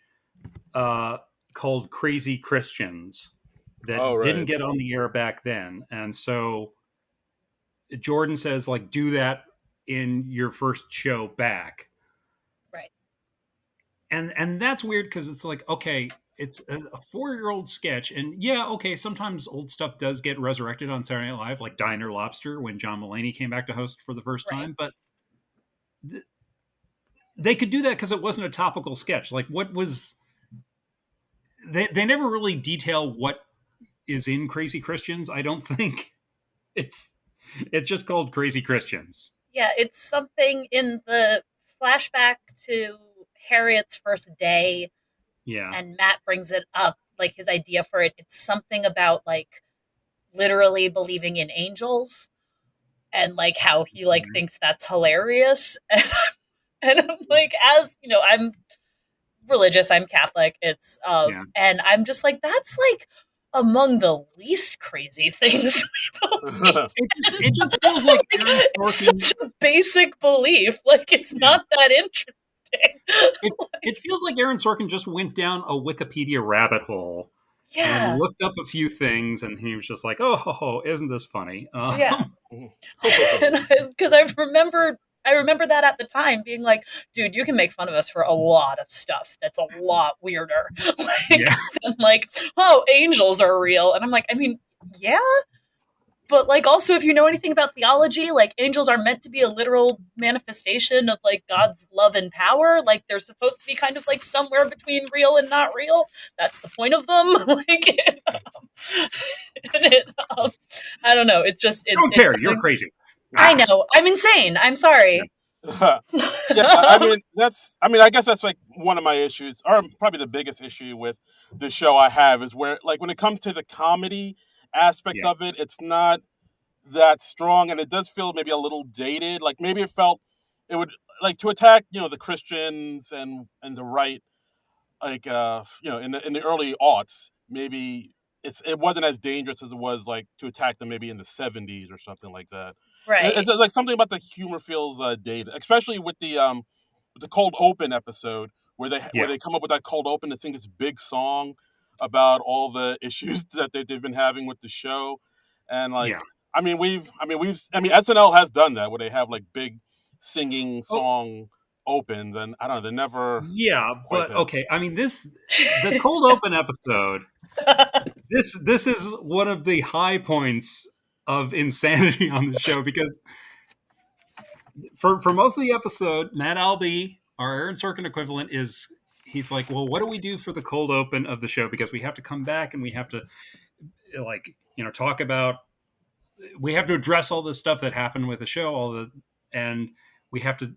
called Crazy Christians that didn't get on the air back then. And so Jordan says, like, do that in your first show back. Right. And that's weird because it's like, okay, it's a 4-year-old sketch, and sometimes old stuff does get resurrected on Saturday Night Live, like Diner Lobster when John Mulaney came back to host for the first time. But they could do that because it wasn't a topical sketch. Like, what was... They never really detail what is in Crazy Christians, I don't think. It's just called Crazy Christians. Yeah, it's something in the flashback to Harriet's first day. Yeah. And Matt brings it up, like his idea for it. It's something about, like, literally believing in angels. and like how he like thinks that's hilarious. And I'm like, as you know, I'm religious, I'm Catholic. It's Yeah. and I'm just like, that's like among the least crazy things we believe. It just feels like Aaron It's Sorkin. such a basic belief. Like it's Yeah. not that interesting. It feels like Aaron Sorkin just went down a Wikipedia rabbit hole and Yeah. looked up a few things, and he was just like, "Oh, ho, ho, isn't this funny?" Yeah. Because I remember that at the time being like, dude, you can make fun of us for a lot of stuff that's a lot weirder. Yeah. Like, than like, oh, angels are real. And I'm like, I mean, yeah. But like also if you know anything about theology, like angels are meant to be a literal manifestation of like God's love and power. Like they're supposed to be kind of like somewhere between real and not real. That's the point of them. Like it, I don't know. It's just I don't care. You're crazy. I know. I'm insane. I'm sorry. Yeah, I mean I guess that's like one of my issues, or probably the biggest issue with the show I have, is where like when it comes to the comedy aspect Yeah. of it, it's not that strong, and it does feel maybe a little dated. Like maybe it felt it would like to attack the Christians and the right, like in the early aughts, maybe it wasn't as dangerous as it was like to attack them maybe in the 70s or something like that. Right. It's like something about the humor feels dated, especially with the cold open episode where Yeah. they come up with that cold open to sing this big song about all the issues that they've been having with the show. And like Yeah. SNL has done that where they have like big singing Oh, song opens, and I don't know, they're never yeah, quite but there. okay. I mean, the cold open episode. This is one of the high points of insanity on the show, because for most of the episode, Matt Albee, our Aaron Sorkin equivalent, he's like, well, what do we do for the cold open of the show? Because we have to come back and we have to like talk about, we have to address all this stuff that happened with the show, and we have to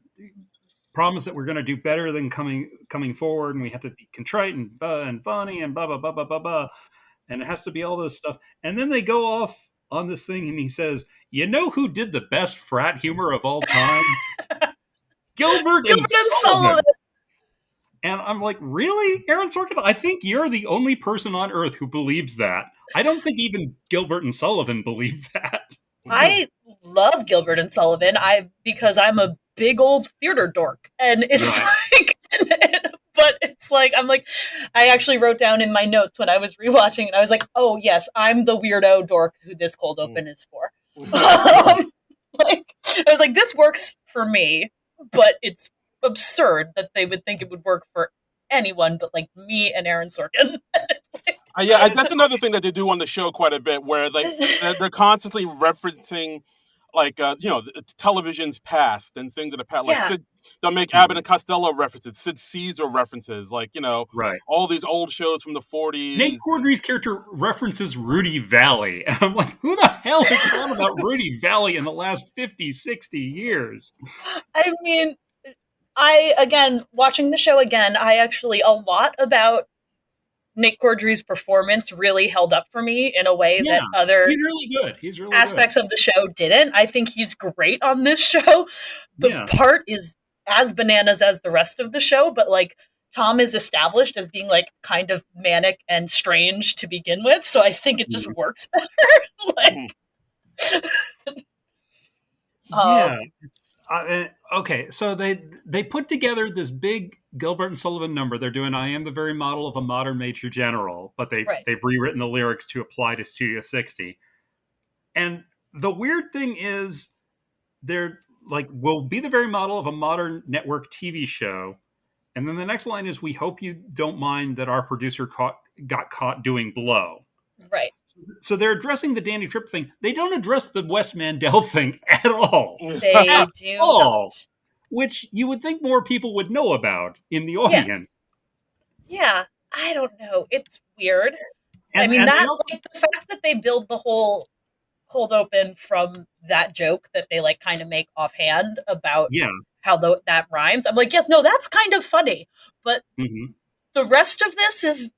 promise that we're going to do better than coming forward, and we have to be contrite and funny and blah blah blah blah blah blah, and it has to be all this stuff. And then they go off on this thing, and he says, "You know who did the best frat humor of all time? Gilbert and Gilbert and Sullivan." Sullivan. And I'm like, really, Aaron Sorkin? I think you're the only person on earth who believes that. I don't think even Gilbert and Sullivan believe that. I love Gilbert and Sullivan. Because I'm a big old theater dork, and it's Right. like, but it's like I'm like, I actually wrote down in my notes when I was rewatching, and I was like, oh yes, I'm the weirdo dork who this cold open is for. Like I was like, this works for me, but it's absurd that they would think it would work for anyone but like me and Aaron Sorkin. Yeah, that's another thing that they do on the show quite a bit, where like they're constantly referencing like television's past and things of the past. Like Yeah. they'll make Abbott and Costello references, Sid Caesar references, like Right. all these old shows from the Nate 40s. Cordry's character references Rudy Valley. And I'm like, who the hell has thought about Rudy Valley in the last 50, 60 years? I mean, again, watching the show again, I actually, a lot about Nick Cordry's performance really held up for me in a way Yeah, that other he's really good. He's really aspects of the show didn't. I think he's great on this show. good. The Yeah. part is as bananas as the rest of the show, but like Tom is established as being like kind of manic and strange to begin with, so I think it just works better. Like, Yeah. Okay, so they put together this big Gilbert and Sullivan number. They're doing "I am the very model of a modern major general," but they've rewritten the lyrics to apply to Studio 60. And the weird thing is, they're like, "We'll be the very model of a modern network TV show," and then the next line is, "We hope you don't mind that our producer got caught doing blow." Right. So they're addressing the Danny Tripp thing. They don't address the Wes Mandel thing at all. They do not. Which you would think more people would know about in the audience. Yes. Yeah, I don't know. It's weird. I mean, like the fact that they build the whole cold open from that joke that they like kind of make offhand about how that rhymes. I'm like, yes, no, that's kind of funny. But the rest of this is,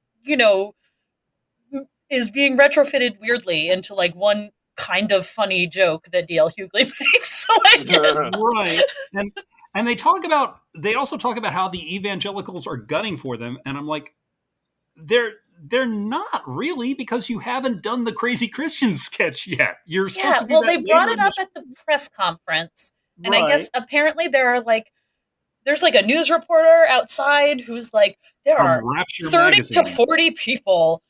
is being retrofitted weirdly into like one kind of funny joke that D.L. Hughley makes. Right. And they also talk about how the evangelicals are gunning for them, and I'm like, they're not really, because you haven't done the Crazy Christian sketch yet. You're supposed to do that they brought later it in up the at the press conference, and I right. guess apparently there's like a news reporter outside who's like, there From are Rapture 30 to magazine. 40 people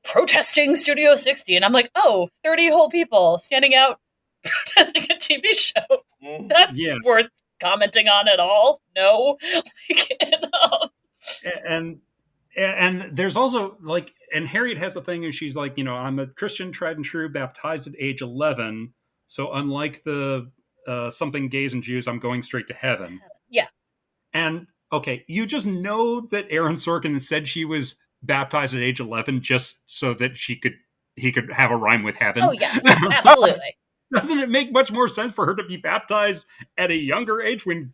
protesting Studio 60, and I'm like, 30 whole people standing out protesting a TV show. That's worth commenting on at all? No. And there's also like, and Harriet has the thing, and she's like, I'm a Christian, tried and true, baptized at age 11. So unlike the something gays and Jews, I'm going straight to heaven. Yeah. And okay, you just know that Aaron Sorkin said she was baptized at age 11 just so that he could have a rhyme with heaven. Oh yes, absolutely. Doesn't it make much more sense for her to be baptized at a younger age when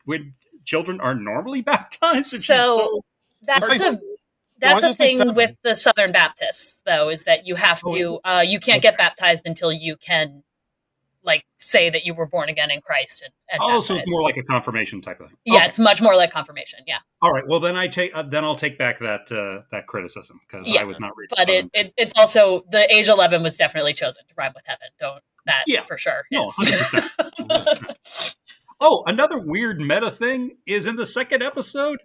children are normally baptized? So that's a thing with the Southern Baptists, though, is that you have to you can't get baptized until you can like say that you were born again in Christ and so it's more like a confirmation type of thing. Yeah, it's much more like confirmation. Yeah. All right. Well, then I'll take back that criticism, because I was not reading. But it's also the age 11 was definitely chosen to rhyme with heaven. For sure. No, 100%. Oh, another weird meta thing is in the second episode.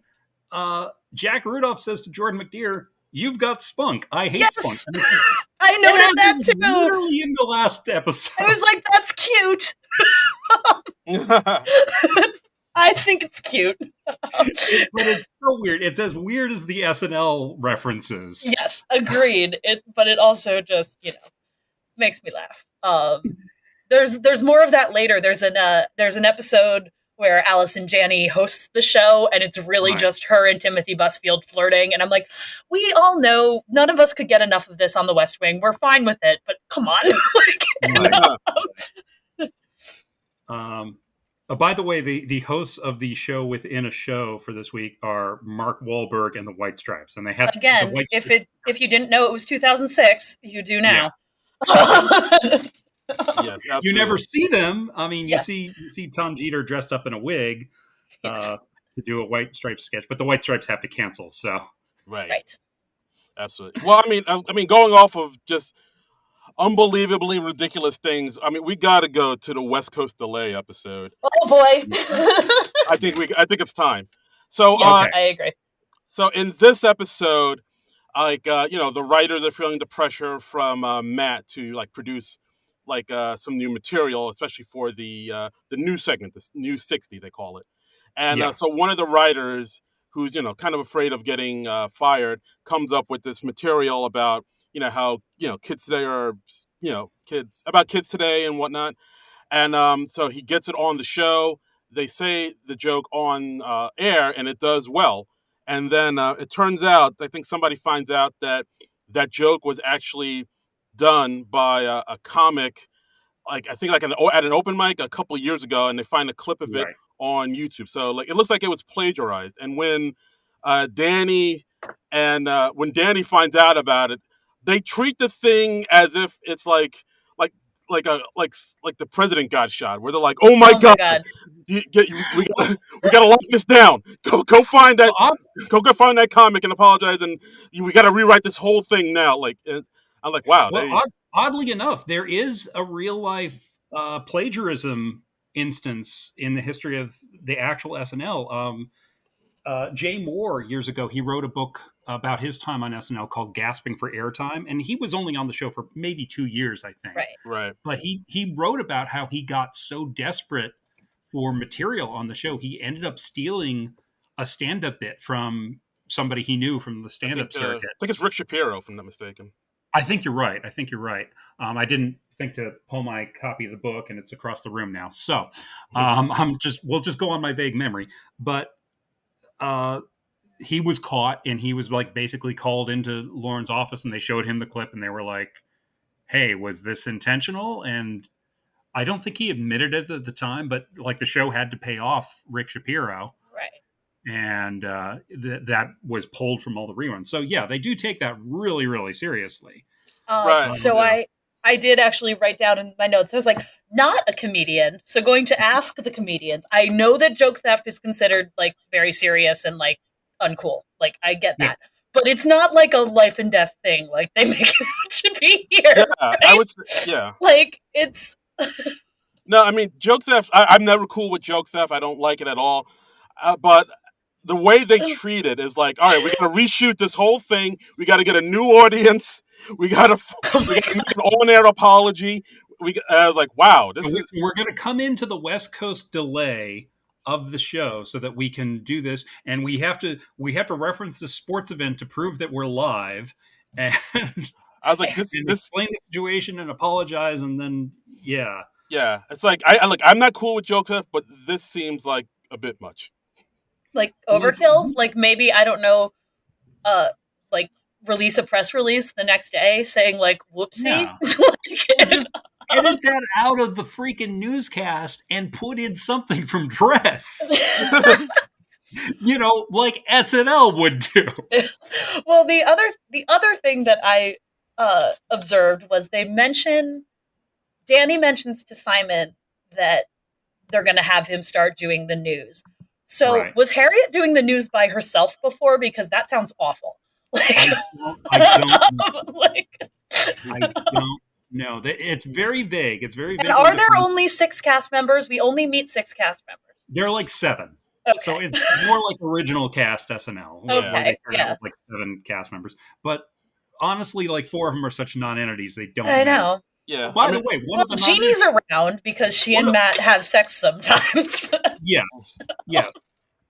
Jack Rudolph says to Jordan McDear, "You've got spunk. I hate spunk." I noted that too. Literally in the last episode. I was like, "That's cute." I think it's cute. But it's so weird. It's as weird as the SNL references. Yes, agreed. But it also just makes me laugh. There's more of that later. There's an episode where Allison Janney hosts the show, and it's really just her and Timothy Busfield flirting. And I'm like, we all know none of us could get enough of this on The West Wing. We're fine with it, but come on. By the way, the hosts of the show within a show for this week are Mark Wahlberg and the White Stripes, and they have if you didn't know it was 2006, you do now. Yeah. Yes, you never see them. I mean, you see Tom Jeter dressed up in a wig to do a White Stripes sketch, but the White Stripes have to cancel. So right, absolutely. Well, I mean, going off of just unbelievably ridiculous things. I mean, we got to go to the West Coast Delay episode. Oh boy, I think it's time. So I agree. So in this episode, the writers are feeling the pressure from Matt to produce some new material, especially for the new segment, the new 60 they call it. And so one of the writers, who's kind of afraid of getting fired, comes up with this material about how kids today are kids today and whatnot. And so he gets it on the show. They say the joke on air, and it does well. And then it turns out, I think somebody finds out that joke was actually done by a comic, at an open mic a couple of years ago, and they find a clip of it on YouTube. So it looks like it was plagiarized. And when Danny finds out about it, they treat the thing as if it's like the president got shot, where they're like, "Oh my God. We gotta lock this down. Go find that. Go find that comic and apologize, and we gotta rewrite this whole thing now." I'm like, wow. Well, oddly enough, there is a real life plagiarism instance in the history of the actual SNL. Jay Moore, years ago, he wrote a book about his time on SNL called Gasping for Airtime, and he was only on the show for maybe 2 years, I think. Right. But he wrote about how he got so desperate for material on the show, he ended up stealing a stand-up bit from somebody he knew from the stand-up circuit. I think it's Rick Shapiro, if I'm not mistaken. I think you're right. I didn't think to pull my copy of the book, and it's across the room now. So we'll just go on my vague memory. But he was caught, and he was basically called into Lauren's office, and they showed him the clip, and they were like, "Hey, was this intentional?" And I don't think he admitted it at the time, but the show had to pay off Rick Shapiro. Right. And that was pulled from all the reruns. So yeah, they do take that really, really seriously. Right. So I did actually write down in my notes. I was like, not a comedian. So going to ask the comedians. I know that joke theft is considered like very serious and like uncool. Like I get Yeah. that. But it's not like a life and death thing like they make it out to be Yeah, here. I Right? would say, yeah. Like it's No, I mean joke theft. I'm never cool with joke theft. I don't like it at all. But the way they treat it is like, all right, we got to reshoot this whole thing. We got to get a new audience. We got to oh we my got to make an on-air apology. I was like, wow, this is We're going to come into the West Coast delay of the show so that we can do this, and we have to reference the sports event to prove that we're live, and I was like, god. this and this explain the situation and apologize, and then yeah. yeah. It's like I like I'm not cool with joke theft, but this seems like a bit much. Like Like, overkill? Like maybe I don't know, uh like release a press release the next day saying like whoopsie. yeah. Like, Just edit that out of the freaking newscast and put in something from Dress. Like SNL would do. well, the other thing that I observed was Danny mentions to Simon that they're going to have him start doing the news. So Right. was Harriet doing the news by herself before? Because that sounds awful. Like, I don't like, I don't know. It's very vague. It's very and vague. are there only 6 cast members? We only meet 6 cast members. There are like 7. So Okay. it's more like original cast SNL, where Okay. they started Yeah. with like 7 cast members. But honestly, like 4 of them are such non-entities, they don't I matter. know. Yeah, By I the mean, way, one Well, of the Jeannie's around because she One and of- Matt have sex sometimes. yes, yes.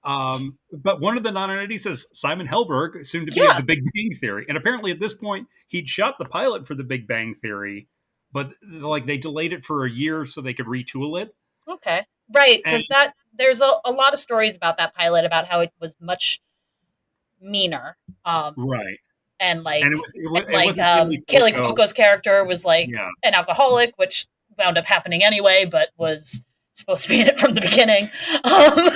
But one of the non-entities says Simon Helberg, soon to be of Yeah. The Big Bang Theory, and apparently at this point he'd shot the pilot for The Big Bang Theory, but like they delayed it for a year so they could retool it. Okay. Right, And because there's a lot of stories about that pilot about how it was much meaner. right, And like and it wasn't really Kaylee Coco. Cuoco's character was like Yeah, an alcoholic, which wound up happening anyway, but was supposed to be in it from the beginning. Um,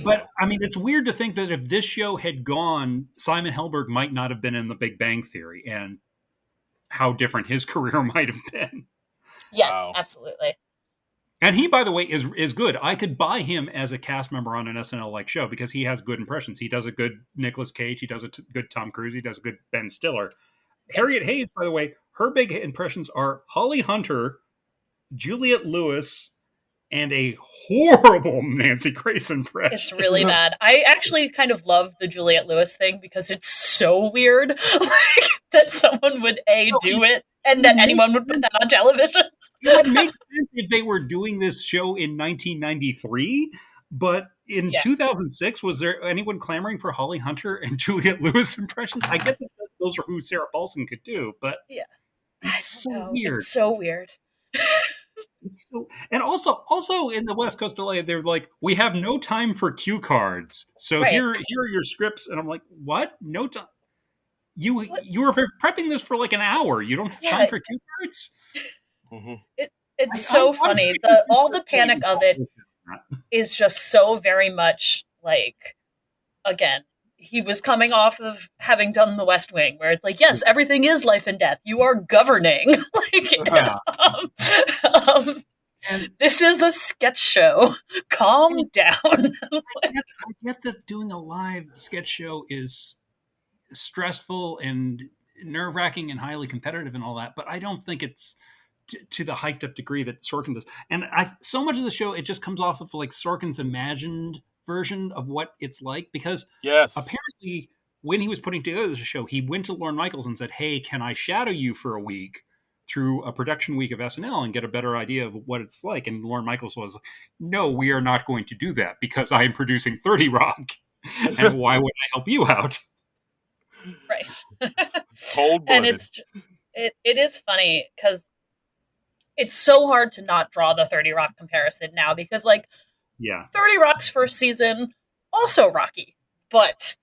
but I mean, it's weird to think that if this show had gone, Simon Helberg might not have been in The Big Bang Theory, and how different his career might have been. yes, wow. absolutely. And he, by the way, is good. I could buy him as a cast member on an SNL like show because he has good impressions. He does a good Nicolas Cage. He does a good Tom Cruise. He does a good Ben Stiller. Yes. Harriet Hayes, by the way, her big impressions are Holly Hunter, Juliette Lewis, and a horrible Nancy Grace impression. It's really bad. I actually kind of love the Juliette Lewis thing because it's so weird like, that someone would do it and that anyone would put that on television. It would make sense if they were doing this show in 1993, but in 2006, was there anyone clamoring for Holly Hunter and Juliette Lewis impressions? I get that those are who Sarah Paulson could do, but Yeah. it's so weird. It's so weird. It's so, and also in the West Coast LA, they're like, we have no time for cue cards, so Right. here are your scripts, and I'm like, what? No time? You were prepping this for like an hour. You don't have time for cue cards? Mm-hmm. It's so funny. All the panic of it is just so very much like, again, he was coming off of having done The West Wing, where it's like, yes, everything is life and death. You are governing. This is a sketch show. Calm down. I get that doing a live sketch show is stressful and nerve-wracking and highly competitive and all that, but I don't think it's to the hyped up degree that Sorkin does. And so much of the show, it just comes off of like Sorkin's imagined version of what it's like, because apparently when he was putting together the show, he went to Lorne Michaels and said, hey, can I shadow you for a week through a production week of SNL and get a better idea of what it's like? And Lorne Michaels was, no, we are not going to do that because I am producing 30 Rock. And why would I help you out? Right. Cold-blooded. And it is funny because it's so hard to not draw the 30 Rock comparison now, because like 30 Rock's first season, also rocky, but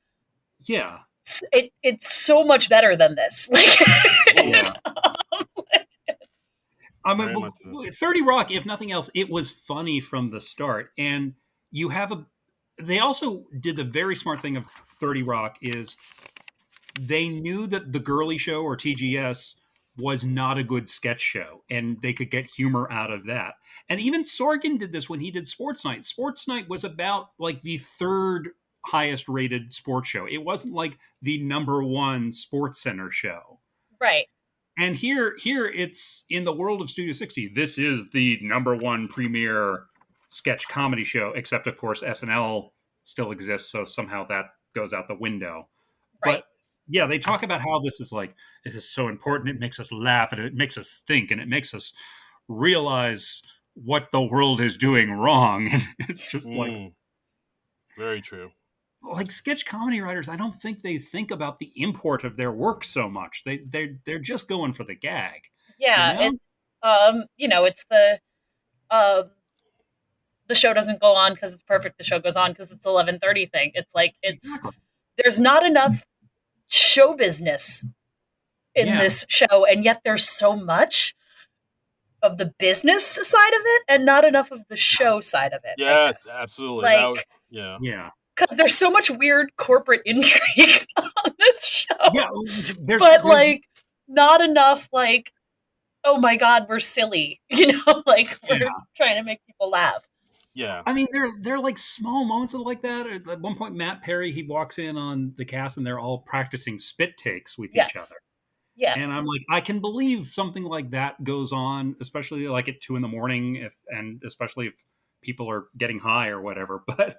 it's so much better than this. I mean, 30 Rock, if nothing else, it was funny from the start. And you have they also did the very smart thing of 30 Rock is they knew that The Girly Show or TGS was not a good sketch show, and they could get humor out of that. And even Sorkin did this when he did Sports Night. Sports Night was about like the third highest rated sports show. It wasn't like the number one Sports Center show. Right. And here it's in the world of Studio 60. This is the number one premier sketch comedy show, except of course SNL still exists, so somehow that goes out the window. Right. But yeah, they talk about how this is so important. It makes us laugh, and it makes us think, and it makes us realize what the world is doing wrong. And it's just like very true. Like sketch comedy writers, I don't think they think about the import of their work so much. They're just going for the gag. Yeah, it's the show doesn't go on because it's perfect. The show goes on because it's 11:30 thing. It's like there's not enough show business in this show, and yet there's so much of the business side of it, and not enough of the show side of it. Yes, absolutely. Like, yeah. Because there's so much weird corporate intrigue on this show. Yeah, but like not enough like, oh my god, we're silly. Like we're trying to make people laugh. Yeah. I mean, they're like small moments like that. At one point, Matt Perry, he walks in on the cast and they're all practicing spit takes with each other. Yeah. And I'm like, I can believe something like that goes on, especially like at 2 a.m, and especially if people are getting high or whatever. But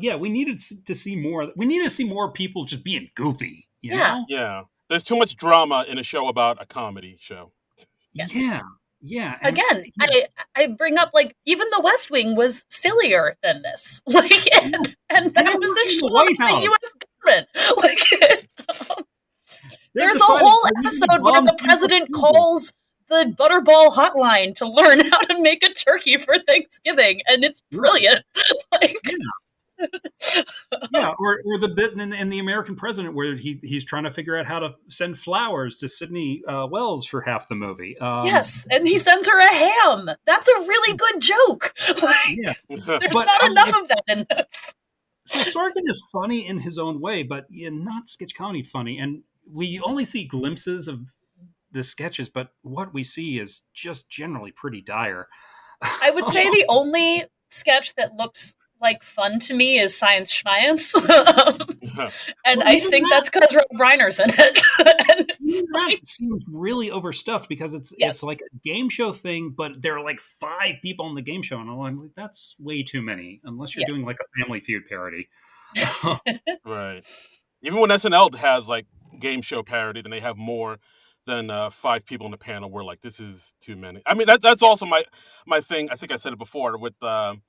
yeah, we needed to see more. We need to see more people just being goofy. You know? Yeah. There's too much drama in a show about a comedy show. Yeah. Yeah. Again, I bring up like even The West Wing was sillier than this. Like, and that was the show of the U.S. government. Like, there's a whole episode where the president calls the Butterball hotline to learn how to make a turkey for Thanksgiving, and it's brilliant. Like, or the bit in The American President where he's trying to figure out how to send flowers to Sydney Wells for half the movie. Yes, and he sends her a ham. That's a really good joke. There's not enough of that in this. So Sorkin is funny in his own way, but not sketch comedy funny. And we only see glimpses of the sketches, but what we see is just generally pretty dire. I would say the only sketch that looks like fun to me is Science Schmiance. And I think that's because Rob Reiner's in it. And that seems really overstuffed because it's like a game show thing, but there are like 5 people on the game show, and I'm like, that's way too many, unless you're doing like a Family Feud parody. Right. Even when SNL has like game show parody, then they have more than 5 people in the panel. We're like, this is too many. I mean, that's also my thing. I think I said it before with the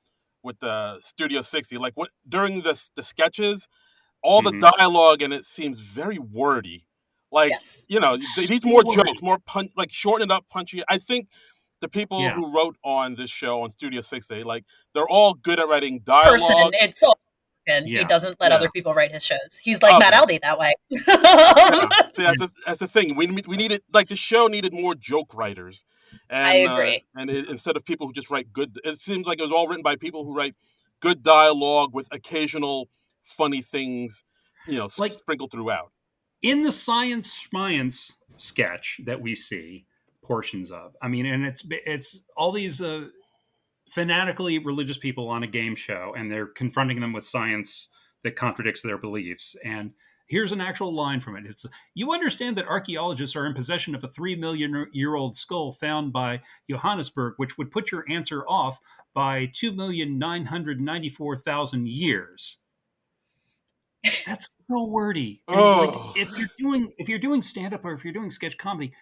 Studio 60. Like during the sketches, all the dialogue in it seems very wordy. Like they need more jokes, more like shorten it up, punchy. I think the people who wrote on this show on Studio 60, like they're all good at writing dialogue. It's all. And he doesn't let other people write his shows. He's like Matt Albee that way. So that's the thing. We needed, like, the show needed more joke writers. And, I agree. Instead of people who just write good, it seems like it was all written by people who write good dialogue with occasional funny things, like sprinkled throughout. In the Science Schmiance sketch that we see portions of, I mean, and it's all these fanatically religious people on a game show, and they're confronting them with science that contradicts their beliefs. And here's an actual line from it. It's, "You understand that archaeologists are in possession of a 3 million year old skull found by Johannesburg, which would put your answer off by 2,994,000 years." That's so wordy. And like, if you're doing stand-up or if you're doing sketch comedy,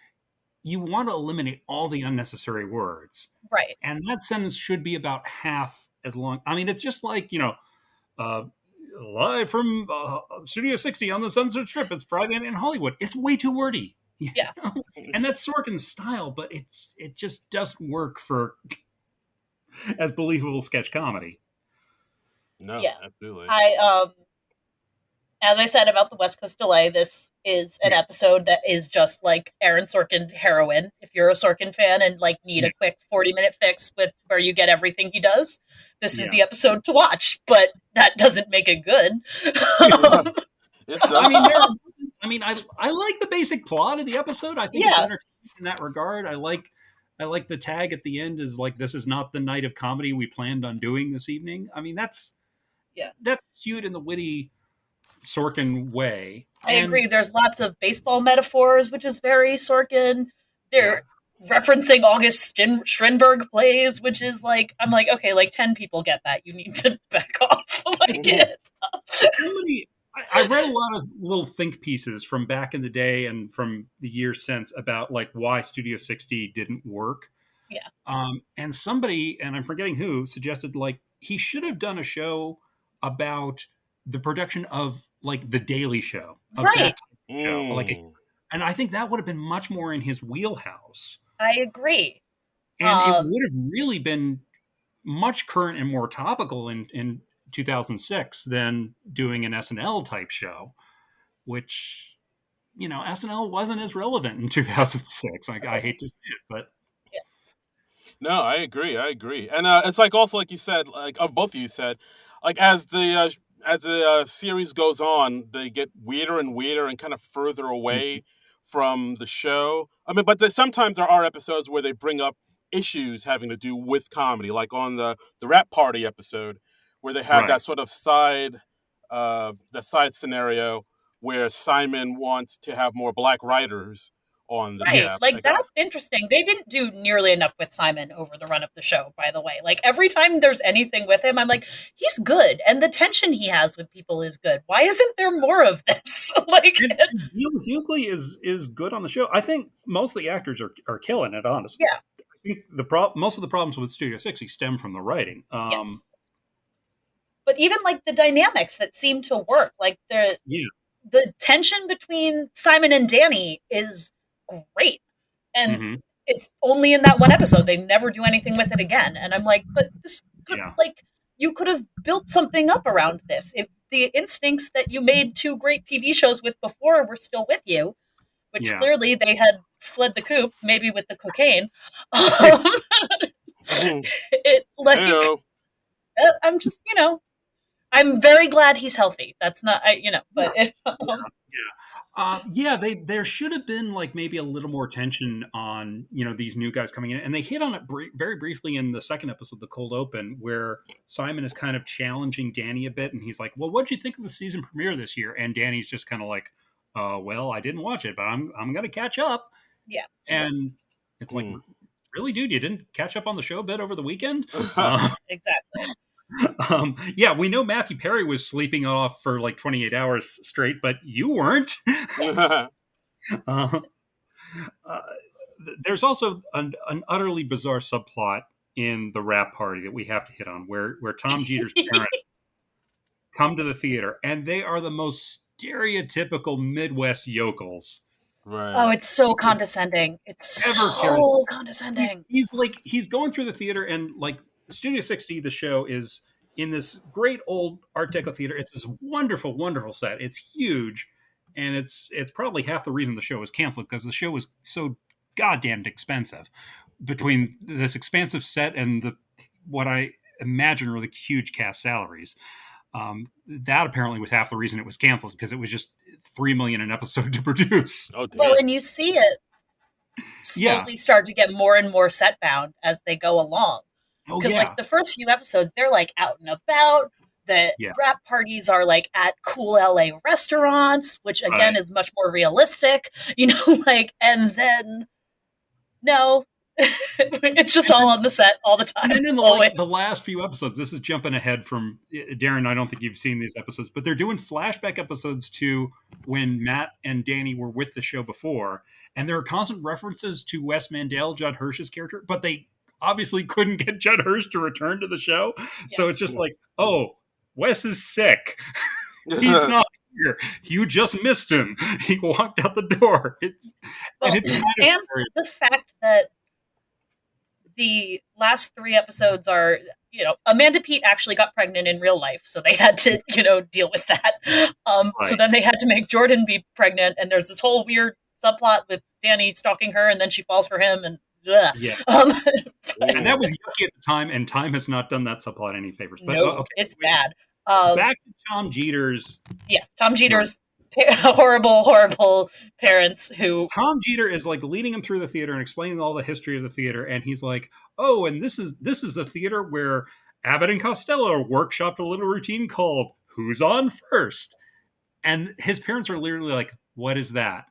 you want to eliminate all the unnecessary words. Right. And that sentence should be about half as long. I mean, it's just like, live from Studio 60 on the Sunset Strip. It's Friday Night in Hollywood. It's way too wordy. Yeah. And that's Sorkin's style, but it just doesn't work for as believable sketch comedy. No, absolutely. As I said about the West Coast Delay, this is an episode that is just like Aaron Sorkin heroin. If you're a Sorkin fan and like need a quick 40-minute fix with where you get everything he does, this is the episode to watch. But that doesn't make it good. I mean, I mean, I like the basic plot of the episode. I think it's entertaining in that regard. I like the tag at the end is like, this is not the night of comedy we planned on doing this evening. I mean, that's cute in the witty Sorkin way. I agree. There's lots of baseball metaphors, which is very Sorkin. They're referencing August Strindberg plays, which is like, I'm like, okay, like 10 people get that. You need to back off. Like it. I read a lot of little think pieces from back in the day and from the years since about like why Studio 60 didn't work. Yeah. And somebody, and I'm forgetting who, suggested like he should have done a show about the production of like The Daily Show, right? Show. Like, and I think that would have been much more in his wheelhouse. I agree, and it would have really been much current and more topical in 2006 than doing an SNL type show, which, you know, SNL wasn't as relevant in 2006. Like, I hate to say it, but no, I agree, and it's like also like you said, like both of you said, like as the series goes on, they get weirder and weirder and kind of further away from the show. I mean, but sometimes there are episodes where they bring up issues having to do with comedy, like on the rap party episode, where they have that sort of side scenario where Simon wants to have more black writers on the staff. Like that's interesting. They didn't do nearly enough with Simon over the run of the show, by the way. Like every time there's anything with him, I'm like, he's good, and the tension he has with people is good. Why isn't there more of this? Like Hughley is good on the show. I think most of the actors are killing it, honestly. Yeah. I think most of the problems with Studio 60 stem from the writing. Yes. But even like the dynamics that seem to work, like the tension between Simon and Danny is great, and it's only in that one episode. They never do anything with it again, and I'm like, but this could like, you could have built something up around this if the instincts that you made 2 great TV shows with before were still with you, which clearly they had fled the coop, maybe with the cocaine. It like Hello. I'm just, you know, I'm very glad he's healthy. That's not, but there should have been like maybe a little more tension on, you know, these new guys coming in, and they hit on it very briefly in the second episode, the cold open, where Simon is kind of challenging Danny a bit, and he's like, "Well, what'd you think of the season premiere this year?" And Danny's just kind of like, "Well, I didn't watch it, but I'm gonna catch up." Yeah, and it's like, really, dude, you didn't catch up on the show a bit over the weekend? Exactly. We know Matthew Perry was sleeping off for like 28 hours straight, but you weren't. There's also an utterly bizarre subplot in the rap party that we have to hit on, where Tom Jeter's parents come to the theater, and they are the most stereotypical Midwest yokels. Right. Oh, it's so condescending. It's so condescending. He's going through the theater, and like Studio 60, the show, is in this great old Art Deco theater. It's this wonderful, wonderful set. It's huge, and it's probably half the reason the show was canceled, because the show was so goddamn expensive. Between this expansive set and what I imagine were the huge cast salaries, that apparently was half the reason it was canceled, because it was just $3 million an episode to produce. Oh, damn. Well, and you see it slowly start to get more and more set bound as they go along. Because like the first few episodes, they're like out and about. The rap parties are like at cool LA restaurants, which again is much more realistic, you know, like, and then no, it's just all on the set all the time. And then the last few episodes, this is jumping ahead from Darren. I don't think you've seen these episodes, but they're doing flashback episodes to when Matt and Danny were with the show before. And there are constant references to Wes Mandel, Judd Hirsch's character, but they obviously couldn't get Judd Hirsch to return to the show. So it's just like, oh, Wes is sick. He's not here. You just missed him. He walked out the door. And the fact that the last 3 episodes are, you know, Amanda Peet actually got pregnant in real life, so they had to, you know, deal with that. So then they had to make Jordan be pregnant, and there's this whole weird subplot with Danny stalking her, and then she falls for him, and and that was yucky at the time, and time has not done that subplot any favors. But no, it's bad. Back to Tom Jeter's. Yes, Tom Jeter's horrible parents who. Tom Jeter is like leading him through the theater and explaining all the history of the theater, and he's like, "Oh, and this is a theater where Abbott and Costello workshopped a little routine called Who's on First?" And his parents are literally like, "What is that?"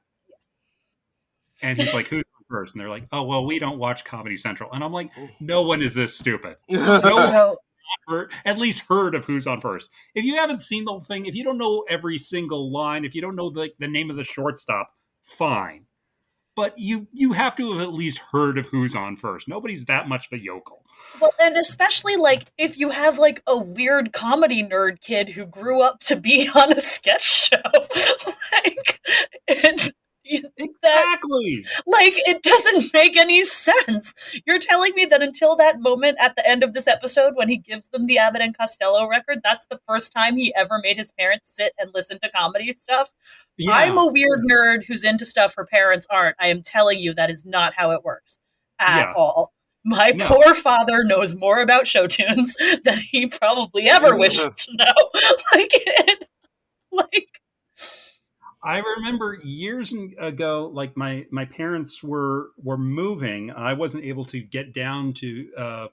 And he's like, "Who's on first?" And they're like, "Oh, well, we don't watch Comedy Central." And I'm like, "No one is this stupid. No one at least heard of Who's on First. If you haven't seen the whole thing, if you don't know every single line, if you don't know the name of the shortstop, fine. But you have to have at least heard of Who's on First. Nobody's that much of a yokel." Well, and especially like if you have like a weird comedy nerd kid who grew up to be on a sketch show, like, and exactly. Like, it doesn't make any sense. You're telling me that until that moment at the end of this episode when he gives them the Abbott and Costello record, that's the first time he ever made his parents sit and listen to comedy stuff? Yeah. I'm a weird nerd who's into stuff her parents aren't. I am telling you that is not how it works at all. My poor father knows more about show tunes than he probably ever wished to know. Like, I remember years ago, like my parents were moving. I wasn't able to get down to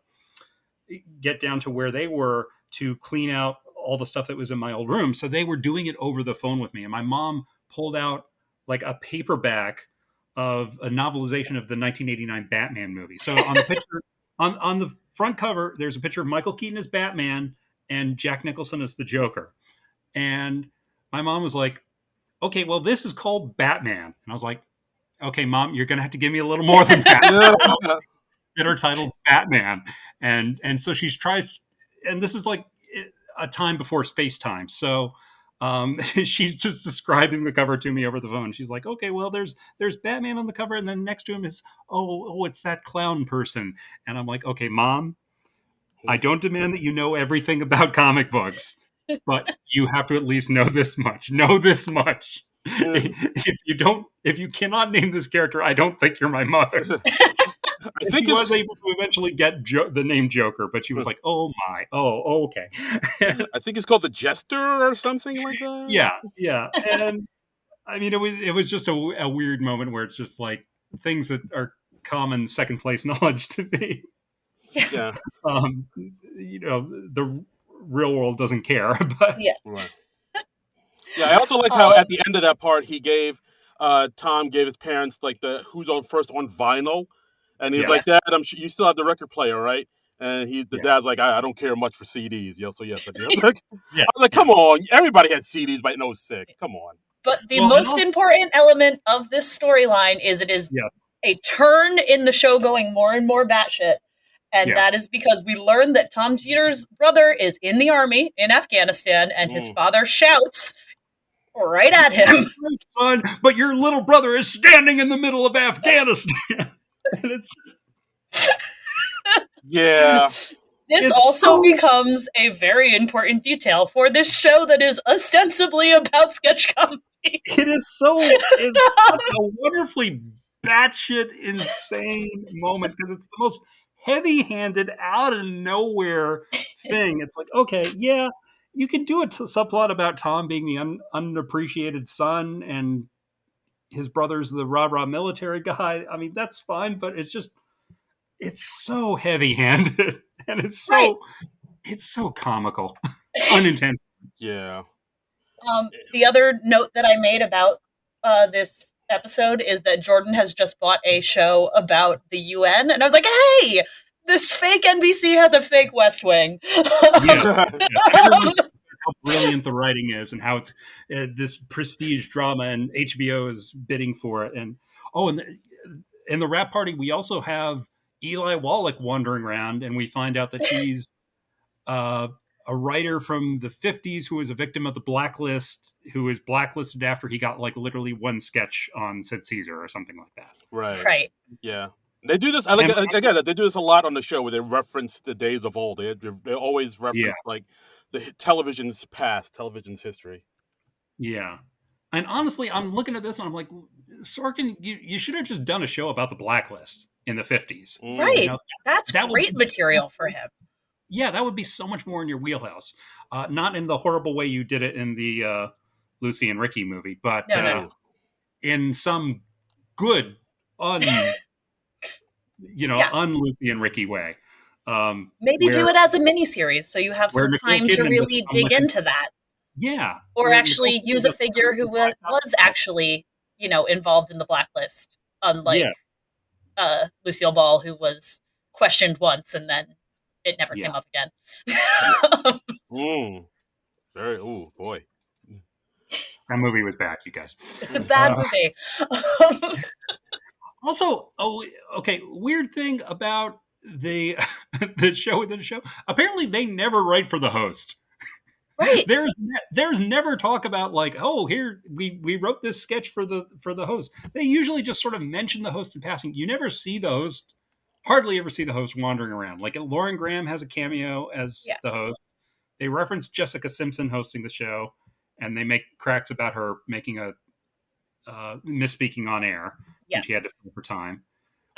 where they were to clean out all the stuff that was in my old room. So they were doing it over the phone with me, and my mom pulled out like a paperback of a novelization of the 1989 Batman movie. So on the picture, on the front cover, there's a picture of Michael Keaton as Batman and Jack Nicholson as the Joker. And my mom was like, "Okay, well, this is called Batman." And I was like, "Okay, Mom, you're going to have to give me a little more than that." That are titled Batman. And so she's tried, and this is like a time before space time. So she's just describing the cover to me over the phone. She's like, "Okay, well, there's Batman on the cover, and then next to him is, oh, it's that clown person." And I'm like, "Okay, Mom, I don't demand that you know everything about comic books, but you have to at least know this much. Know this much. If you cannot name this character, I don't think you're my mother." I think she was able to eventually get the name Joker, but she was like, "Oh my, oh, okay." I think it's called the Jester or something like that. Yeah. And I mean, it was just a weird moment where it's just like things that are common second place knowledge to me. Yeah. The real world doesn't care, but right. Yeah, I also liked how at the end of that part he gave Tom gave his parents like the Who's on First on vinyl. And he's like, "Dad, I'm sure you still have the record player, right?" And the dad's like, I don't care much for CDs. So yes, I do. I was like, come on. Everybody had CDs by 06. Come on. But the most important element of this storyline is it is a turn in the show going more and more batshit. And that is because we learned that Tom Jeter's brother is in the army in Afghanistan, and his father shouts right at him, "Son, but your little brother is standing in the middle of Afghanistan." And it's just This also becomes a very important detail for this show that is ostensibly about sketch comedy. It is it's a wonderfully batshit insane moment because it's the most heavy-handed, out of nowhere thing. It's like, okay, yeah, you can do a subplot about Tom being the unappreciated son and his brother's the rah-rah military guy. I mean, that's fine, but it's so heavy-handed and it's so comical. Unintentional. Yeah. The other note that I made about this episode is that Jordan has just bought a show about the UN, and I was like, "Hey, this fake NBC has a fake West Wing." How brilliant the writing is and how it's this prestige drama, and HBO is bidding for it. And in the rap party, we also have Eli Wallach wandering around, and we find out that he's a writer from the 50s who was a victim of the blacklist, who was blacklisted after he got like literally one sketch on Sid Caesar or something like that. Right. Yeah. They do this. Again, they do this a lot on the show where they reference the days of old. They always reference like the television's past, television's history. Yeah. And honestly, I'm looking at this and I'm like, Sorkin, you should have just done a show about the blacklist in the 50s. Right. That's great material for him. Yeah, that would be so much more in your wheelhouse. Not in the horrible way you did it in the Lucy and Ricky movie, but No. in some good un Yeah. Lucy and Ricky way. Maybe do Where it as a miniseries so you have where some Nicole time to Kidman does really become dig like into that. Or where Nicole actually Kidman use a does become figure who like a Black Ops was girl. actually, involved in the blacklist, Yeah, unlike Lucille Ball, who was questioned once and then it never yeah, came up again. yeah. Very. Oh boy. That movie was bad, you guys. It's a bad movie. Also, okay, weird thing about the the show within the show. Apparently, they never write for the host. Right. There's never talk about like, oh, here we wrote this sketch for the host. They usually just sort of mention the host in passing. You never see the host, hardly ever see the host wandering around. Like Lauren Graham has a cameo as Yeah. the host. They reference Jessica Simpson hosting the show, and they make cracks about her making a misspeaking on air when Yes. she had to fill for time,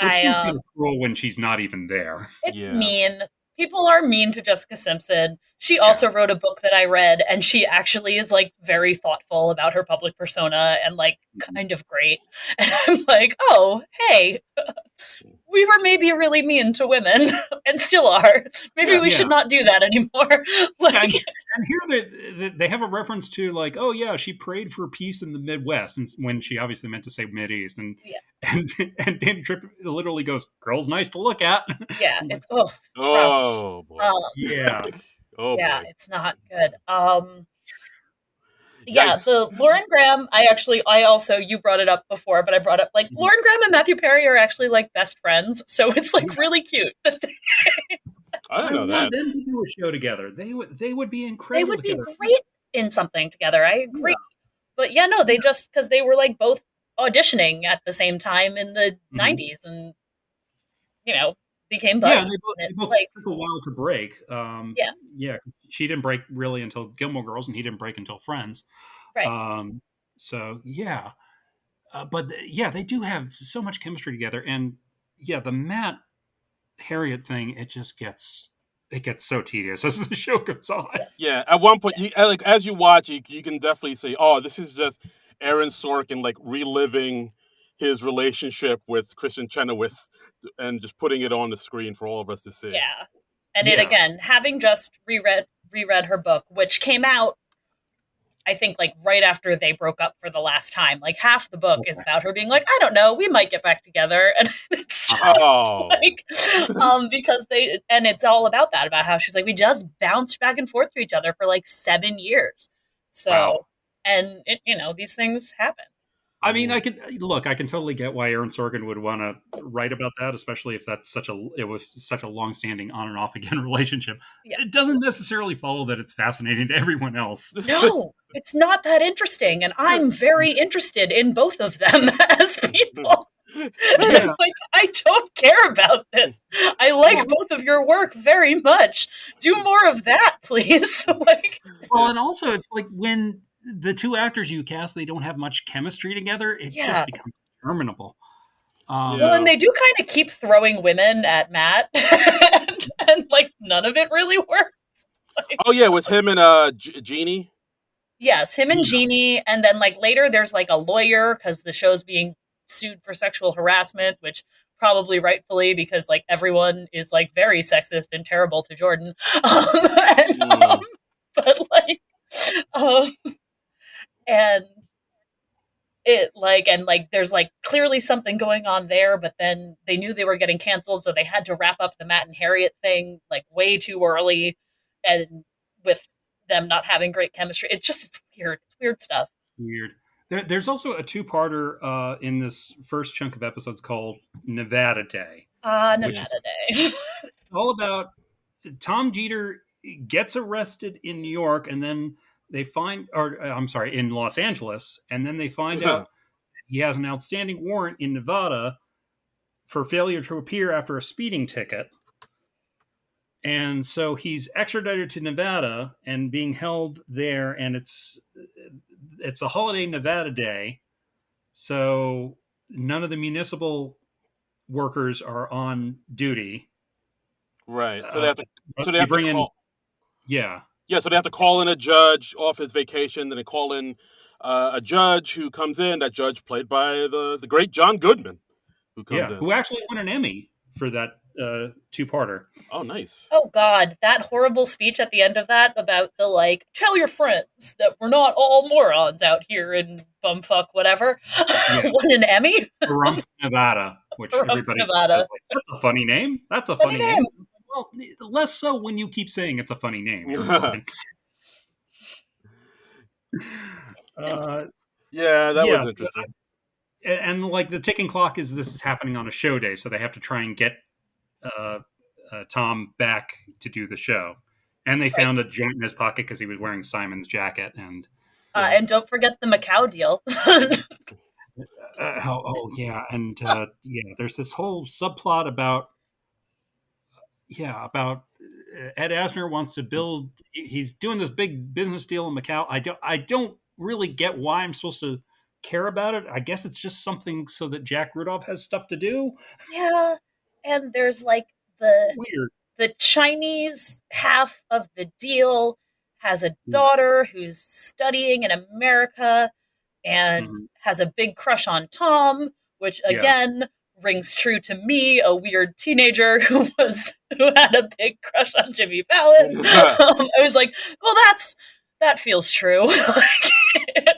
which seems I kind of cruel when she's not even there. It's Yeah. mean. People are mean to Jessica Simpson. She also wrote a book that I read, and she actually is like very thoughtful about her public persona and like kind of great. And I'm like, oh, hey, we were maybe really mean to women and still are. Maybe we should not do that anymore. And here they have a reference to like, oh yeah, she prayed for peace in the Midwest, and when she obviously meant to say Mideast, and yeah. and Dan Tripp literally goes, "Girl's nice to look at." Yeah, Like, it's rough. Boy. Yeah. Oh yeah, boy. it's not good. Yeah, Yikes. the Lauren Graham, I also, you brought it up before, but I brought up like Lauren Graham and Matthew Perry are actually like best friends, so it's like really cute. I didn't know want that. them to do a show together. They would be They incredible would be together. great in something together. I agree. Yeah. But yeah, no, they just because they were like both auditioning at the same time in the Mhm. 90s and became Yeah, buddies. they both like took a while to break. yeah, She didn't break really until Gilmore Girls, and he didn't break until Friends. right. So yeah, but yeah, they do have so much chemistry together, and yeah, the Matt Harriet thing, it gets so tedious as the show goes on. Yes. Yeah, at one point, like as you watch, you can definitely say, "Oh, this is just Aaron Sorkin like reliving his relationship with Kristen Chenoweth and just putting it on the screen for all of us to see." Yeah. And it Yeah. again, having just reread her book, which came out I think like right after they broke up for the last time. Like half the book is about her being like, I don't know, we might get back together. And it's just like because it's all about that, about how she's like, we just bounced back and forth to each other for like 7 years. So Wow. and these things happen. I mean, I can totally get why Aaron Sorkin would want to write about that, especially if it was such a long-standing on and off again relationship. Yeah. It doesn't necessarily follow that it's fascinating to everyone else. No, it's not that interesting, and I'm very interested in both of them as people. Yeah. Like, I don't care about this. I like both of your work very much. Do more of that, please. Well, and also it's like when the two actors you cast, they don't have much chemistry together. It just becomes interminable. Well, and they do kind of keep throwing women at Matt, and like none of it really works. Oh yeah, with him and Jeannie. Yes, him and Jeannie, and then like later there's like a lawyer because the show's being sued for sexual harassment, which probably rightfully because like everyone is like very sexist and terrible to Jordan. But like, and there's like clearly something going on there, but then they knew they were getting canceled, so they had to wrap up the Matt and Harriet thing like way too early, and with them not having great chemistry, it's weird stuff. Weird. There's also a two-parter in this first chunk of episodes called Nevada Day. Nevada Day. All about Tom Jeter gets arrested in New York, and then in Los Angeles, and then they find out he has an outstanding warrant in Nevada for failure to appear after a speeding ticket. And so he's extradited to Nevada and being held there, and it's a holiday Nevada Day, so none of the municipal workers are on duty. Right. So they have to call. Yeah. Yeah, so they have to call in a judge off his vacation, then they call in a judge who comes in. That judge played by the great John Goodman, who comes Yeah, in. who actually won an Emmy for that two-parter. Oh, nice. Oh God, that horrible speech at the end of that about the like, tell your friends that we're not all morons out here in bumfuck whatever. Yeah, Won an Emmy. Pahrump, Nevada, which From everybody was Nevada. like, that's a funny name. That's a Funny funny name. name. Well, less so when you keep saying it's a funny name, Aaron Sorkin. Yeah, that Yeah, was so, interesting. and like the ticking clock this is happening on a show day, so they have to try and get uh, Tom back to do the show. And they found a joint in his pocket because he was wearing Simon's jacket. And don't forget the Macau deal. Yeah, and there's this whole subplot about Ed Asner wants to build. He's doing this big business deal in Macau. I don't really get why I'm supposed to care about it. I guess it's just something so that Jack Rudolph has stuff to do. Yeah, and there's like the Weird. the Chinese half of the deal has a daughter who's studying in America and has a big crush on Tom, which again rings true to me, a weird teenager who had a big crush on Jimmy Fallon. I was like, well, that feels true.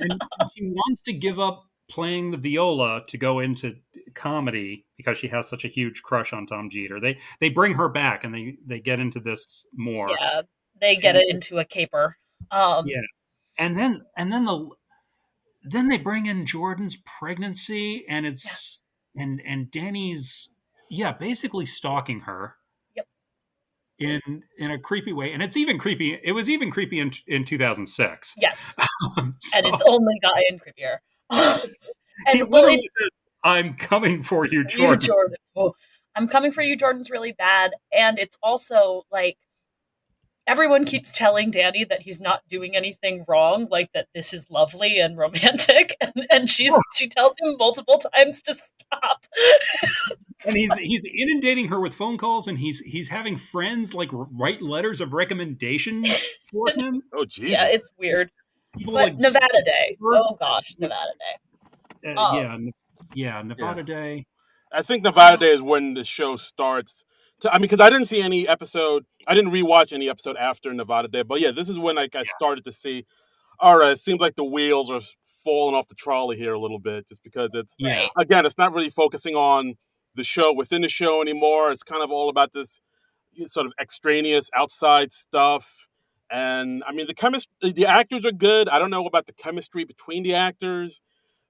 And she wants to give up playing the viola to go into comedy because she has such a huge crush on Tom Jeter. They bring her back and they get into this more. Yeah, they get it into a caper. Yeah, and then they bring in Jordan's pregnancy, and it's and Danny's basically stalking her. Yep. In a creepy way, and it's even creepy. It was even creepy in 2006. Yes, and it's only gotten creepier. And he literally said, "I'm coming for you, Jordan." Oh, I'm coming for you, Jordan's really bad, and it's also like everyone keeps telling Danny that he's not doing anything wrong, like that this is lovely and romantic, and she tells him multiple times to stop. And he's inundating her with phone calls, and he's having friends like write letters of recommendation for him. Oh, geez. Yeah, it's weird. People but like Nevada Day. Oh gosh, Nevada Day. Nevada Day. I think Nevada Day is when the show starts. Because I didn't see any episode. I didn't rewatch any episode after Nevada Day. But yeah, this is when I started to see. All right, it seems like the wheels are falling off the trolley here a little bit, just because again, it's not really focusing on the show within the show anymore. It's kind of all about this sort of extraneous outside stuff. And I mean, the actors are good. I don't know about the chemistry between the actors.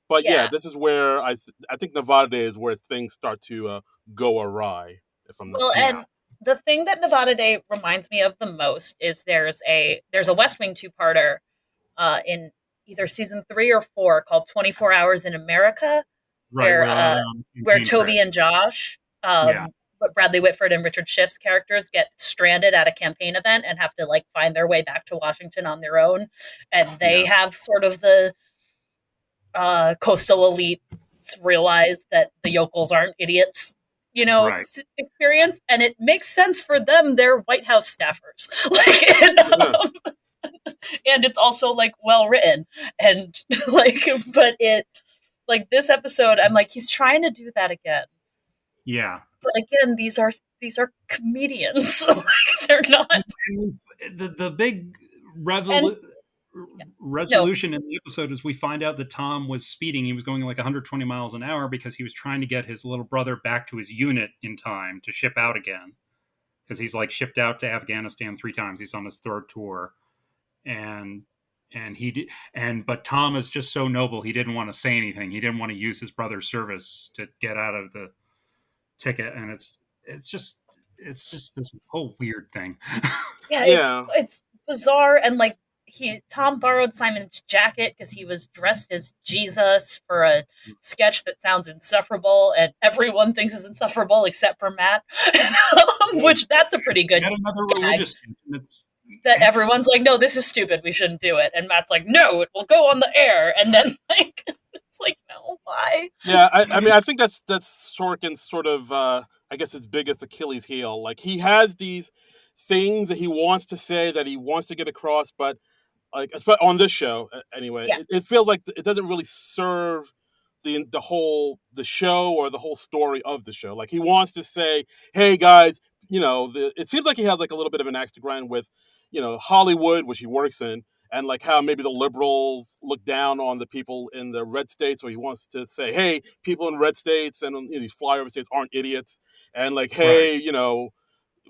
But this is where I think Nevada Day is where things start to go awry. If I'm not and the thing that Nevada Day reminds me of the most is there's a West Wing two-parter in either season 3 or 4 called 24 Hours in America, where Toby and Josh, Bradley Whitford and Richard Schiff's characters get stranded at a campaign event and have to like find their way back to Washington on their own, and they have sort of the coastal elite realize that the yokels aren't idiots, experience, and it makes sense for them. They're White House staffers, and it's also like well written, and but it this episode, I'm like, he's trying to do that again. Yeah, but again, these are comedians. They're not the big resolution in the episode is we find out that Tom was speeding. He was going like 120 miles an hour because he was trying to get his little brother back to his unit in time to ship out again, because he's like shipped out to Afghanistan 3 times. He's on his 3rd tour, but Tom is just so noble, he didn't want to say anything. He didn't want to use his brother's service to get out of the ticket, and it's just this whole weird thing. It's bizarre, and like Tom borrowed Simon's jacket because he was dressed as Jesus for a sketch that sounds insufferable, and everyone thinks is insufferable except for Matt, which that's a pretty good another religious thing. That everyone's like, no, this is stupid, we shouldn't do it, and Matt's like, no, it will go on the air, and then like it's like, no, why? Yeah, I mean, I think that's Sorkin's sort of I guess his biggest Achilles heel. Like, he has these things that he wants to say, that he wants to get across, but like on this show anyway. Yeah. It feels like it doesn't really serve the show or the whole story of the show. Like he wants to say, hey guys, it seems like he has like a little bit of an axe to grind with, Hollywood, which he works in, and like how maybe the liberals look down on the people in the red states. So he wants to say, hey, people in red states and these flyover states aren't idiots, and like, Right. hey,